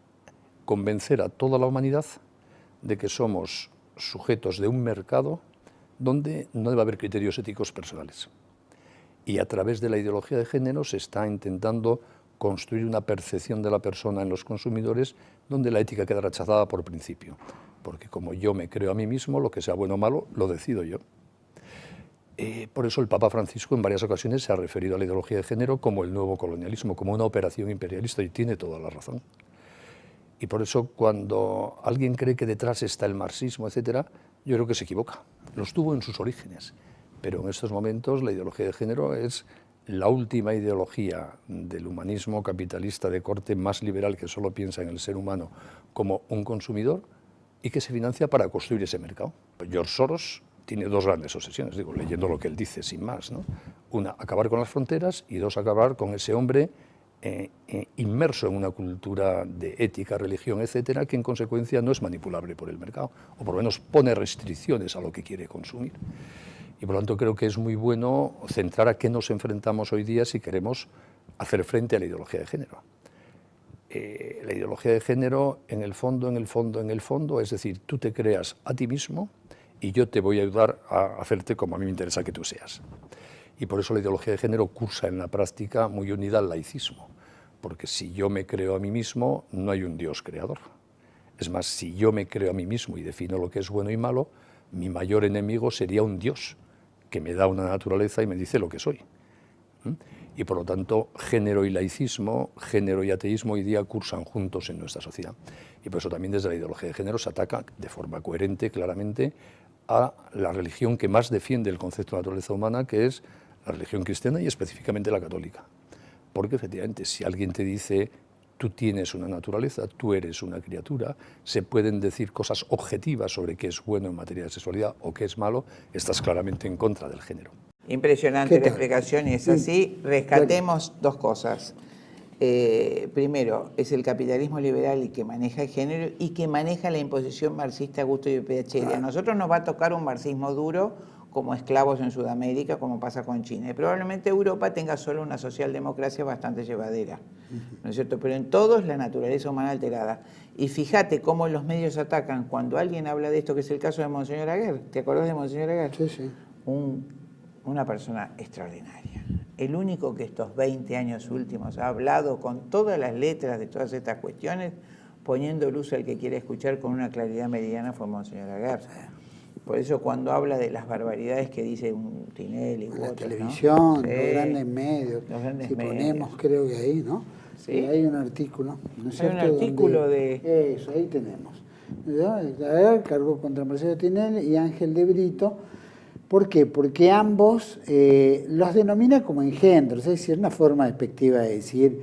convencer a toda la humanidad de que somos sujetos de un mercado donde no debe haber criterios éticos personales. Y a través de la ideología de género se está intentando construir una percepción de la persona en los consumidores donde la ética queda rechazada por principio. Porque como yo me creo a mí mismo, lo que sea bueno o malo, lo decido yo. Por eso el Papa Francisco en varias ocasiones se ha referido a la ideología de género como el nuevo colonialismo, como una operación imperialista, y tiene toda la razón. Y por eso cuando alguien cree que detrás está el marxismo, etcétera, yo creo que se equivoca. Los tuvo en sus orígenes, pero en estos momentos la ideología de género es la última ideología del humanismo capitalista de corte más liberal que solo piensa en el ser humano como un consumidor y que se financia para construir ese mercado. George Soros tiene dos grandes obsesiones, digo, leyendo lo que él dice sin más, ¿no? Una, acabar con las fronteras, y dos, acabar con ese hombre inmerso en una cultura de ética, religión, etcétera, que en consecuencia no es manipulable por el mercado, o por lo menos pone restricciones a lo que quiere consumir. Y por lo tanto creo que es muy bueno centrar a qué nos enfrentamos hoy día si queremos hacer frente a la ideología de género. La ideología de género, en el fondo, es decir, tú te creas a ti mismo y yo te voy a ayudar a hacerte como a mí me interesa que tú seas. Y por eso la ideología de género cursa en la práctica muy unida al laicismo, porque si yo me creo a mí mismo, no hay un Dios creador. Es más, si yo me creo a mí mismo y defino lo que es bueno y malo, mi mayor enemigo sería un Dios que me da una naturaleza y me dice lo que soy. Y por lo tanto, género y laicismo, género y ateísmo hoy día cursan juntos en nuestra sociedad. Y por eso también desde la ideología de género se ataca de forma coherente, claramente, a la religión que más defiende el concepto de naturaleza humana, que es la religión cristiana y específicamente la católica. Porque efectivamente, si alguien te dice tú tienes una naturaleza, tú eres una criatura, se pueden decir cosas objetivas sobre qué es bueno en materia de sexualidad o qué es malo, estás claramente en contra del género. Impresionante la explicación y es así. Rescatemos dos cosas. Primero, es el capitalismo liberal y que maneja el género y que maneja la imposición marxista Augusto y Piachetti. A nosotros nos va a tocar un marxismo duro como esclavos en Sudamérica, como pasa con China. Y probablemente Europa tenga solo una socialdemocracia bastante llevadera, ¿no es cierto? Pero en todos la naturaleza humana alterada. Y fíjate cómo los medios atacan cuando alguien habla de esto, que es el caso de Monseñor Aguer. ¿Te acordás de Monseñor Aguer? Sí, sí. Una persona extraordinaria. El único que estos 20 años últimos ha hablado con todas las letras de todas estas cuestiones, poniendo luz al que quiere escuchar con una claridad meridiana, fue Monseñor Aguer. Por eso cuando habla de las barbaridades que dice un Tinelli u la otros, televisión, ¿no? los grandes medios, si ponemos, creo que ahí, ¿no? Sí. Hay un artículo, ¿no es cierto? Hay un artículo donde, eso, ahí tenemos. ¿No? Cargo contra Marcelo Tinelli y Ángel de Brito. ¿Por qué? Porque ambos los denomina como engendros, es decir, una forma despectiva de decir,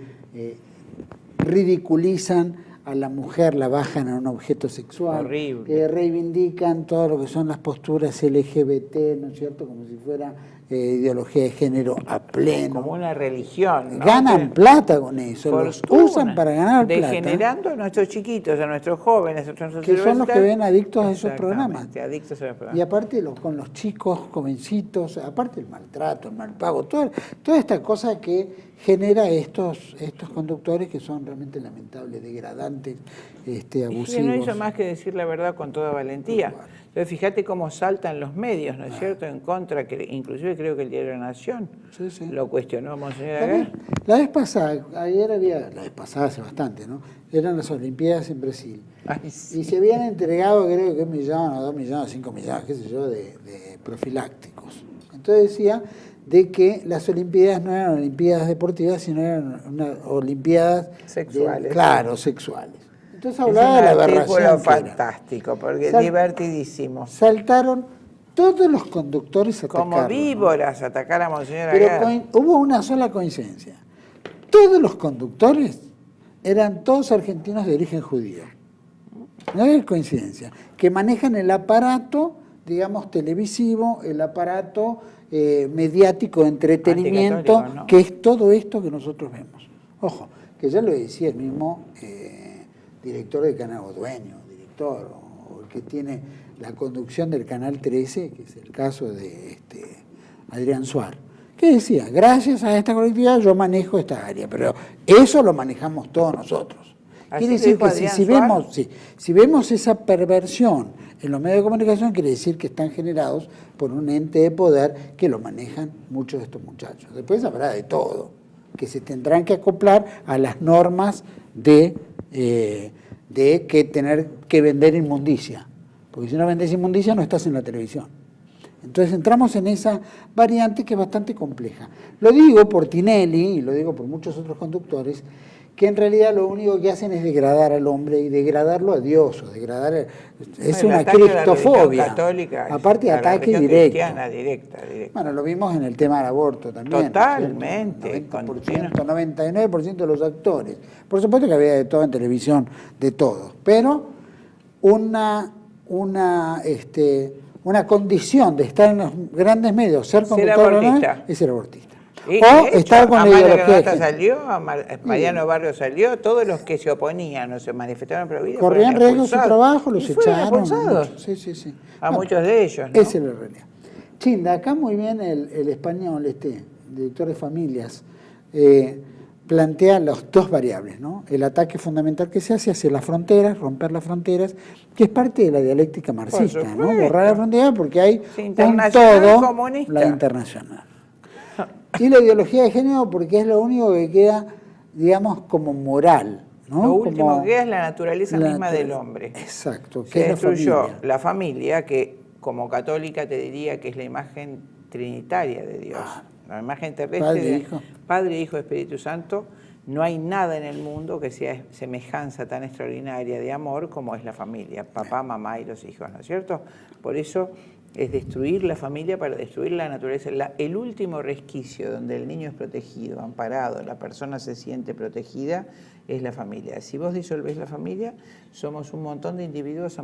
ridiculizan a la mujer, la bajan a un objeto sexual, reivindican todo lo que son las posturas LGBT, ¿no es cierto?, como si fuera ideología de género a pleno. Como una religión, ¿no? Ganan plata con eso, los usan para ganar plata. Degenerando a nuestros chiquitos, a nuestros jóvenes, a nuestros que son los que ven adictos a esos programas. Adictos a los programas. Y aparte con los chicos, jovencitos, aparte el maltrato, el mal pago, toda esta cosa que genera estos conductores que son realmente lamentables, degradantes, abusivos. Y que no hizo más que decir la verdad con toda valentía. Entonces, fíjate cómo saltan los medios, ¿no es cierto?, en contra, que inclusive creo que el diario La Nación lo cuestionó, Monseñor Aguer. La vez pasada, hace bastante, ¿no?, eran las Olimpiadas en Brasil. Ay, sí. Y se habían entregado, creo que 1 millón, o 2 millones, 5 millones, qué sé yo, de profilácticos. Entonces decía de que las Olimpiadas no eran Olimpiadas deportivas, sino eran Olimpiadas sexuales. Sexuales. Entonces hablaba de la aberración. Es un artículo fantástico, porque es divertidísimo. Saltaron todos los conductores a atacarlo, como víboras, ¿no?, atacar a Monseñor Aguer. Pero hubo una sola coincidencia. Todos los conductores eran todos argentinos de origen judío. No hay coincidencia. Que manejan el aparato, digamos, televisivo, el aparato mediático de entretenimiento, ¿no?, que es todo esto que nosotros vemos. Ojo, que ya lo decía el mismo director de Canal, o dueño, director, o el que tiene la conducción del Canal 13, que es el caso de Adrián Suárez, que decía, gracias a esta colectividad yo manejo esta área, pero eso lo manejamos todos nosotros. Quiere decir que si vemos esa perversión en los medios de comunicación, quiere decir que están generados por un ente de poder que lo manejan muchos de estos muchachos. Después habrá de todo, que se tendrán que acoplar a las normas de que tener que vender inmundicia, porque si no vendes inmundicia no estás en la televisión. Entonces entramos en esa variante que es bastante compleja. Lo digo por Tinelli y lo digo por muchos otros conductores, que en realidad lo único que hacen es degradar al hombre y degradarlo a Dios, o degradar, es una cristofobia, aparte de ataque directo. Directa. Bueno, lo vimos en el tema del aborto también. Totalmente. 99% de los actores. Por supuesto que había de todo en televisión, de todo, pero una condición de estar en los grandes medios, ser conductor es ser abortista. O estar con la ideología. Mariano Barrio salió, todos los que se oponían o se manifestaron pro vida corrían riesgo su trabajo, los echaron. Sí. Muchos de ellos, ¿no? Esa es la realidad. Chinda, acá muy bien el español, director de familias, plantea las dos variables, ¿no? El ataque fundamental que se hace hacia las fronteras, romper las fronteras, que es parte de la dialéctica marxista, ¿no? Borrar las fronteras porque hay un todo, comunista. La internacional. Y la ideología de género porque es lo único que queda, digamos, como moral, ¿no? Lo último que queda es la naturaleza misma del hombre. Exacto. Se destruyó la familia, que como católica te diría que es la imagen trinitaria de Dios. La imagen terrestre de Padre, Hijo, Espíritu Santo. No hay nada en el mundo que sea semejanza tan extraordinaria de amor como es la familia, papá, mamá y los hijos, ¿no es cierto? Por eso es destruir la familia para destruir la naturaleza. El último resquicio donde el niño es protegido, amparado, la persona se siente protegida, es la familia. Si vos disolvés la familia, somos un montón de individuos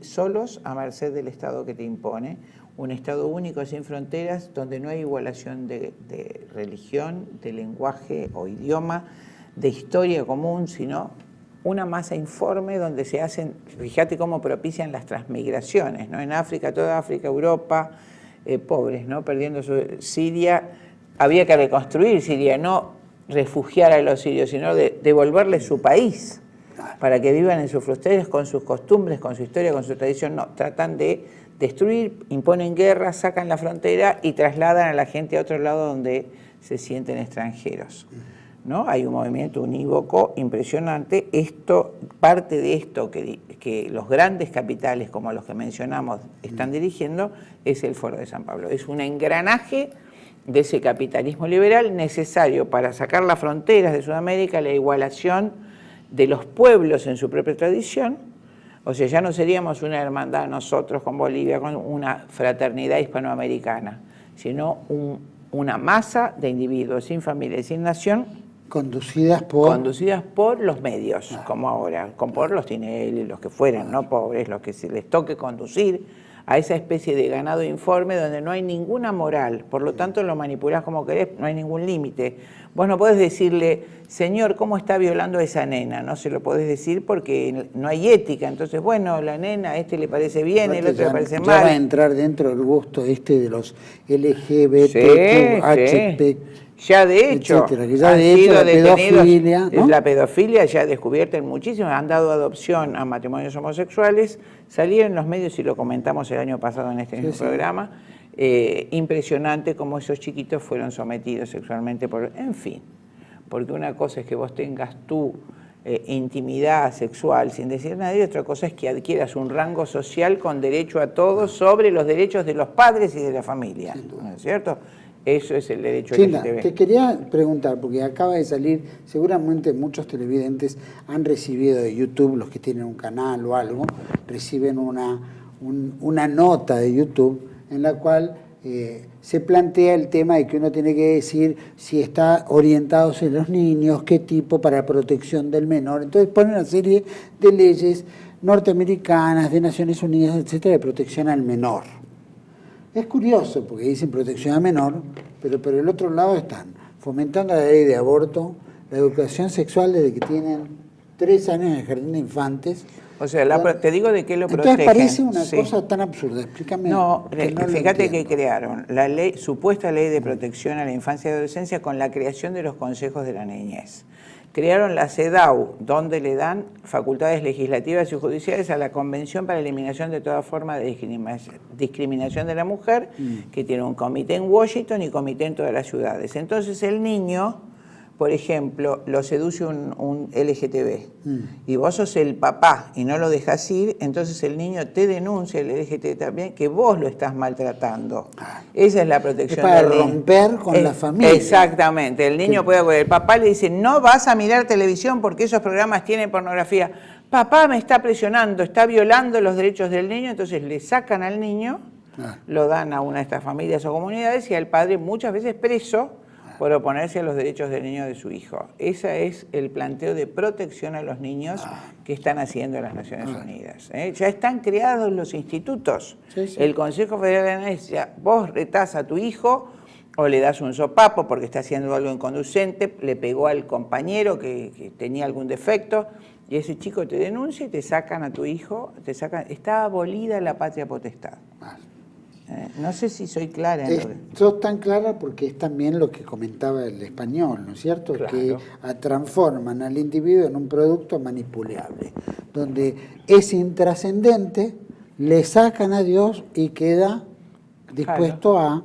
solos a merced del Estado que te impone, un Estado único sin fronteras, donde no hay igualación de religión, de lenguaje o idioma, de historia común, sino una masa informe donde se hacen, fíjate cómo propician las transmigraciones, ¿no? En África, toda África, Europa, pobres, ¿no? Perdiendo Siria, había que reconstruir Siria, no refugiar a los sirios, sino devolverles su país para que vivan en sus fronteras con sus costumbres, con su historia, con su tradición. No, tratan de destruir, imponen guerra, sacan la frontera y trasladan a la gente a otro lado donde se sienten extranjeros, ¿no? Hay un movimiento unívoco impresionante. Parte de esto que los grandes capitales, como los que mencionamos, están dirigiendo, es el Foro de San Pablo. Es un engranaje de ese capitalismo liberal necesario para sacar las fronteras de Sudamérica, la igualación de los pueblos en su propia tradición. O sea, ya no seríamos una hermandad nosotros con Bolivia, con una fraternidad hispanoamericana, sino una masa de individuos sin familia y sin nación, conducidas por los medios, como ahora, por los Tinelli, los que fueran, no pobres, los que se les toque conducir a esa especie de ganado informe donde no hay ninguna moral, por lo tanto lo manipulás como querés, no hay ningún límite. Vos no podés decirle, señor, ¿cómo está violando a esa nena? No se lo podés decir porque no hay ética. Entonces, bueno, la nena, a este le parece bien, el otro le parece mal. Ya va a entrar dentro del gusto de los LGBT, HP. Ya de hecho, la pedofilia, ¿no? La pedofilia ya descubierta en muchísimos, han dado adopción a matrimonios homosexuales, salieron en los medios y lo comentamos el año pasado en este mismo programa, impresionante cómo esos chiquitos fueron sometidos sexualmente en fin, porque una cosa es que vos tengas tu intimidad sexual sin decir nada y otra cosa es que adquieras un rango social con derecho a todo sobre los derechos de los padres y de la familia, ¿no es cierto? Eso es el derecho LGTB. Te quería preguntar, porque acaba de salir, seguramente muchos televidentes han recibido de YouTube, los que tienen un canal o algo, reciben una nota de YouTube en la cual se plantea el tema de que uno tiene que decir si está orientado hacia los niños, qué tipo para protección del menor. Entonces ponen una serie de leyes norteamericanas, de Naciones Unidas, etcétera, de protección al menor. Es curioso porque dicen protección al menor, pero por el otro lado están fomentando la ley de aborto, la educación sexual desde que tienen 3 años en el jardín de infantes. O sea, te digo de qué lo protegen. Entonces parece una cosa tan absurda, explícame. No, fíjate que crearon la supuesta ley de protección a la infancia y adolescencia con la creación de los consejos de la niñez. Crearon la CEDAW, donde le dan facultades legislativas y judiciales a la Convención para la Eliminación de toda forma de discriminación de la mujer, que tiene un comité en Washington y comité en todas las ciudades. Entonces el niño, por ejemplo, lo seduce un LGTB y vos sos el papá y no lo dejás ir, entonces el niño te denuncia, el LGTB también, que vos lo estás maltratando. Esa es la protección. Es para romper con la familia. Exactamente. El niño el papá le dice, no vas a mirar televisión porque esos programas tienen pornografía. Papá me está presionando, está violando los derechos del niño, entonces le sacan al niño, lo dan a una de estas familias o comunidades y al padre muchas veces preso por oponerse a los derechos del niño de su hijo. Ese es el planteo de protección a los niños que están haciendo las Naciones Unidas. Ya están creados los institutos. El Consejo Federal de Anesia, vos retás a tu hijo o le das un sopapo porque está haciendo algo inconducente, le pegó al compañero que tenía algún defecto, y ese chico te denuncia y te sacan a tu hijo, está abolida la patria potestad. No sé si soy clara. Sos tan clara porque es también lo que comentaba el español, ¿no es cierto? Claro. Que transforman al individuo en un producto manipulable, donde es intrascendente, le sacan a Dios y queda dispuesto a,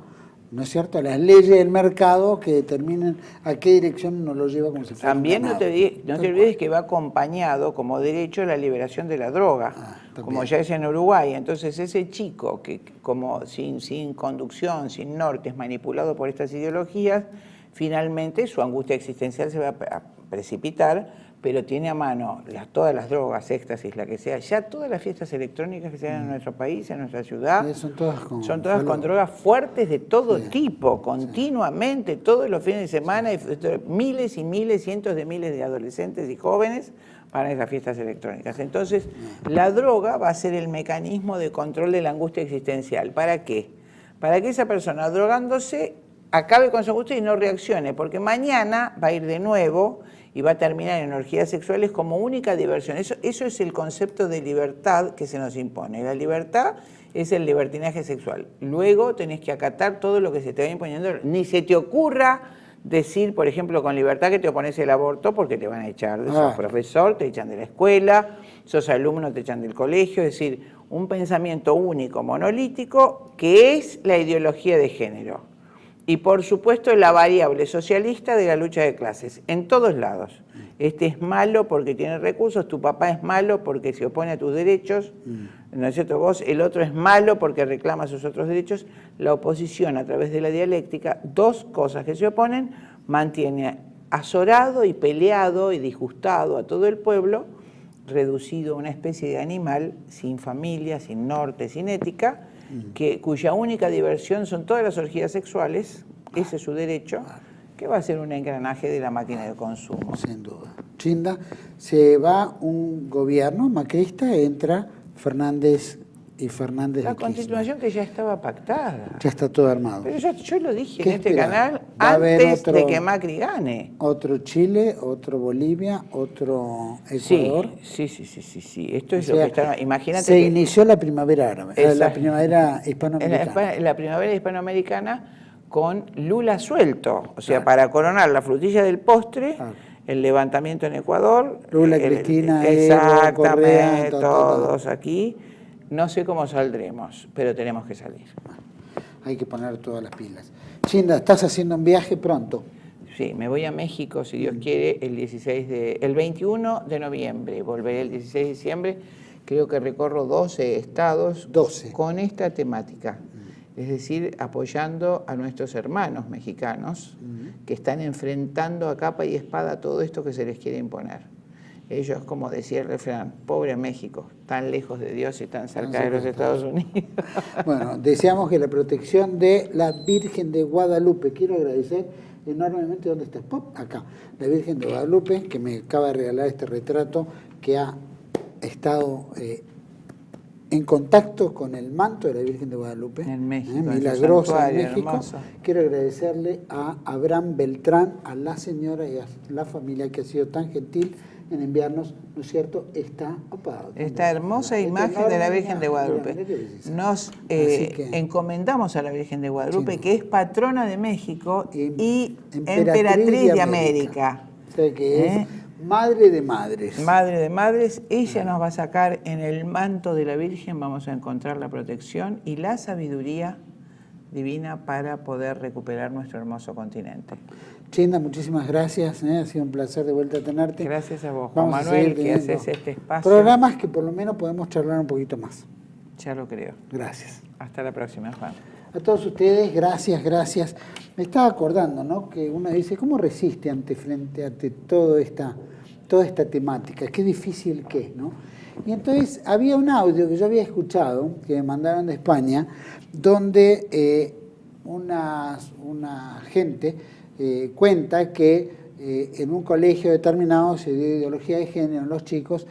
¿no es cierto?, a las leyes del mercado que determinen a qué dirección uno lo lleva como si fuera. También no te olvides que va acompañado como derecho la liberación de la droga. como ya es en Uruguay. Entonces ese chico que como sin conducción, sin norte, es manipulado por estas ideologías, finalmente su angustia existencial se va a precipitar, pero tiene a mano todas las drogas, éxtasis, la que sea, ya todas las fiestas electrónicas que se dan en nuestro país, en nuestra ciudad, son todas con drogas fuertes de todo tipo, continuamente, todos los fines de semana, miles y miles, cientos de miles de adolescentes y jóvenes para esas fiestas electrónicas. Entonces, la droga va a ser el mecanismo de control de la angustia existencial. ¿Para qué? Para que esa persona drogándose acabe con su angustia y no reaccione, porque mañana va a ir de nuevo y va a terminar en orgías sexuales como única diversión. Eso es el concepto de libertad que se nos impone. La libertad es el libertinaje sexual. Luego tenés que acatar todo lo que se te va imponiendo. Ni se te ocurra decir, por ejemplo, con libertad que te opones al aborto porque te van a echar. Sos profesor, te echan de la escuela, sos alumno, te echan del colegio. Es decir, un pensamiento único, monolítico, que es la ideología de género. Y por supuesto la variable socialista de la lucha de clases, en todos lados. Este es malo porque tiene recursos, tu papá es malo porque se opone a tus derechos, ¿no es cierto? Vos, el otro es malo porque reclama sus otros derechos. La oposición a través de la dialéctica, dos cosas que se oponen, mantiene azorado y peleado y disgustado a todo el pueblo, reducido a una especie de animal sin familia, sin norte, sin ética, cuya única diversión son todas las orgías sexuales, ese es su derecho, que va a ser un engranaje de la máquina de consumo. Sin duda. Chinda, se va un gobierno macrista, entra Fernández y Fernández. La constitución que ya estaba pactada. Ya está todo armado. Pero yo lo dije en este canal antes de que Macri gane. Otro Chile, otro Bolivia, otro Ecuador. Sí. Esto es lo que está. Imagínate. Se inició la primavera árabe, la primavera hispanoamericana. La primavera hispanoamericana con Lula suelto. O sea, para coronar la frutilla del postre. El levantamiento en Ecuador. Lula, Cristina, exactamente, Correa, todos aquí. No sé cómo saldremos, pero tenemos que salir. Hay que poner todas las pilas. Chinda, ¿estás haciendo un viaje pronto? Sí, me voy a México, si Dios quiere, el 21 de noviembre. Volveré el 16 de diciembre. Creo que recorro 12 estados 12. Con esta temática. Es decir, apoyando a nuestros hermanos mexicanos que están enfrentando a capa y espada todo esto que se les quiere imponer. Ellos, como decía el refrán, pobre México, tan lejos de Dios y tan cerca de los Estados Unidos. Bueno, deseamos que la protección de la Virgen de Guadalupe, quiero agradecer enormemente, ¿dónde está? ¡Pop! Acá, la Virgen de Guadalupe, que me acaba de regalar este retrato, que ha estado en contacto con el manto de la Virgen de Guadalupe, en México, milagroso en México. Hermoso. Quiero agradecerle a Abraham Beltrán, a la señora y a la familia que ha sido tan gentil en enviarnos, ¿no es cierto?, esta hermosa imagen de la Virgen de Guadalupe. Nos encomendamos a la Virgen de Guadalupe, que es patrona de México y emperatriz de América. O sea que es madre de madres. Madre de madres, ella nos va a sacar en el manto de la Virgen, vamos a encontrar la protección y la sabiduría divina para poder recuperar nuestro hermoso continente. Chinda, muchísimas gracias, ha sido un placer de vuelta a tenerte. Gracias a vos, Juan Manuel, que haces este espacio. Programas que por lo menos podemos charlar un poquito más. Ya lo creo. Gracias. Hasta la próxima, Juan. A todos ustedes, gracias. Me estaba acordando, ¿no?, que uno dice, ¿cómo resiste frente a toda esta temática? Qué difícil que es, ¿no? Y entonces había un audio que yo había escuchado, que me mandaron de España, donde una gente cuenta que en un colegio determinado se dio ideología de género en los chicos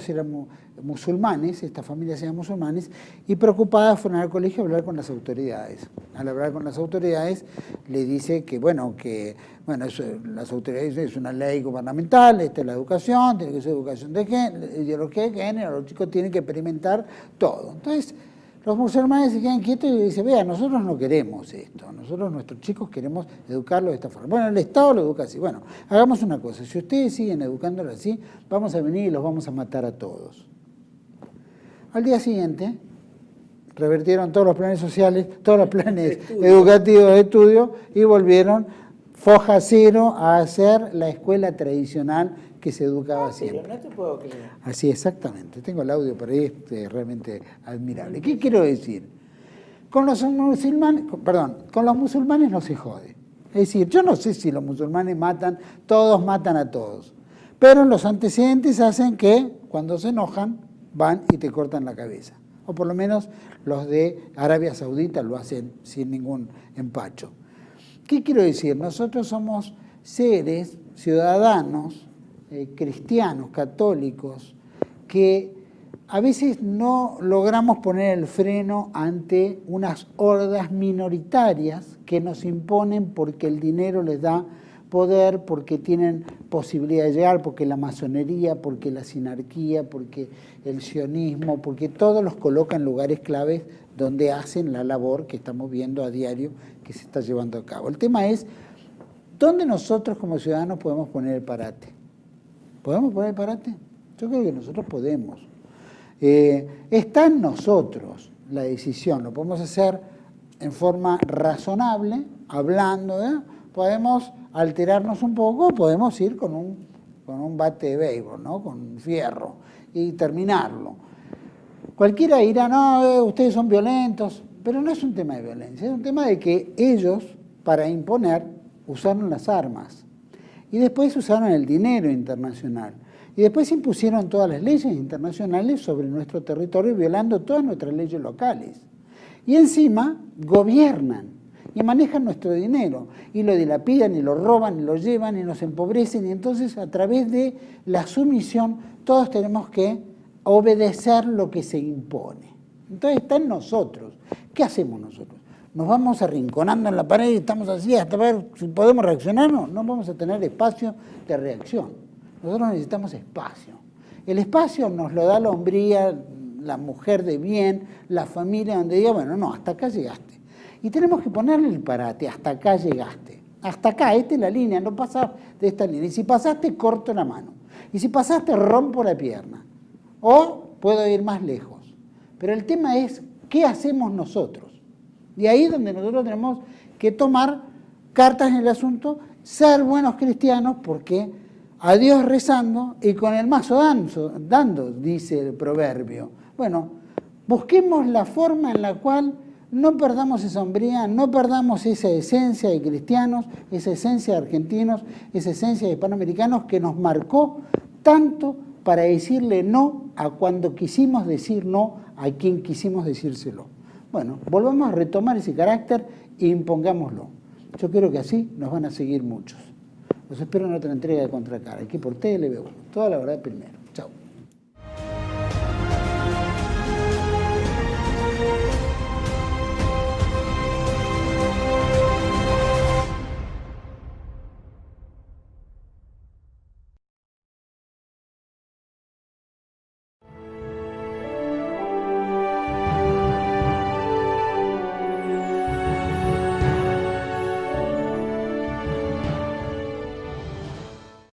eran musulmanes, esta familia eran musulmanes, y preocupadas fueron al colegio a hablar con las autoridades. Al hablar con las autoridades le dice que las autoridades es una ley gubernamental, esta es la educación, tiene que ser educación de género, ideología de género, los chicos tienen que experimentar todo. Entonces, los musulmanes se quedan quietos y dicen, vea, nosotros no queremos esto, nosotros nuestros chicos queremos educarlos de esta forma. Bueno, el Estado lo educa así. Bueno, hagamos una cosa, si ustedes siguen educándolo así, vamos a venir y los vamos a matar a todos. Al día siguiente, revertieron todos los planes sociales, todos los planes educativos de estudio y volvieron foja cero a hacer la escuela tradicional que se educaba siempre. No te puedo creer. Así, exactamente. Tengo el audio por ahí, realmente admirable. ¿Qué quiero decir? Con los musulmanes no se jode. Es decir, yo no sé si los musulmanes todos matan a todos, pero los antecedentes hacen que cuando se enojan van y te cortan la cabeza. O por lo menos los de Arabia Saudita lo hacen sin ningún empacho. ¿Qué quiero decir? Nosotros somos seres, ciudadanos, cristianos, católicos, que a veces no logramos poner el freno ante unas hordas minoritarias que nos imponen porque el dinero les da poder, porque tienen posibilidad de llegar, porque la masonería, porque la sinarquía, porque el sionismo, porque todos los colocan en lugares claves donde hacen la labor que estamos viendo a diario que se está llevando a cabo. El tema es, ¿dónde nosotros como ciudadanos podemos poner el parate? ¿Podemos poner el parate? Yo creo que nosotros podemos. Está en nosotros la decisión, lo podemos hacer en forma razonable, hablando, podemos alterarnos un poco, podemos ir con un bate de béisbol, ¿no? Con un fierro, y terminarlo. Cualquiera dirá, no, ustedes son violentos, pero no es un tema de violencia, es un tema de que ellos, para imponer, usaron las armas, y después usaron el dinero internacional. Y después impusieron todas las leyes internacionales sobre nuestro territorio, violando todas nuestras leyes locales. Y encima gobiernan y manejan nuestro dinero, y lo dilapidan, y lo roban, y lo llevan, y nos empobrecen, y entonces a través de la sumisión todos tenemos que obedecer lo que se impone. Entonces está en nosotros. ¿Qué hacemos nosotros? Nos vamos arrinconando en la pared y estamos así hasta ver si podemos reaccionar. No vamos a tener espacio de reacción. Nosotros necesitamos espacio. El espacio nos lo da la hombría, la mujer de bien, la familia, donde diga, bueno, no, hasta acá llegaste. Y tenemos que ponerle el parate, hasta acá llegaste. Hasta acá, esta es la línea, no pasas de esta línea. Y si pasaste, corto la mano. Y si pasaste, rompo la pierna. O puedo ir más lejos. Pero el tema es, ¿qué hacemos nosotros? Y ahí es donde nosotros tenemos que tomar cartas en el asunto, ser buenos cristianos, porque a Dios rezando y con el mazo dando, dice el proverbio. Bueno, busquemos la forma en la cual no perdamos esa hombría, no perdamos esa esencia de cristianos, esa esencia de argentinos, esa esencia de hispanoamericanos que nos marcó tanto para decirle no a cuando quisimos decir no a quien quisimos decírselo. Bueno, volvamos a retomar ese carácter e impongámoslo. Yo creo que así nos van a seguir muchos. Los espero en otra entrega de Contracara, aquí por TLV1. Toda la verdad primero.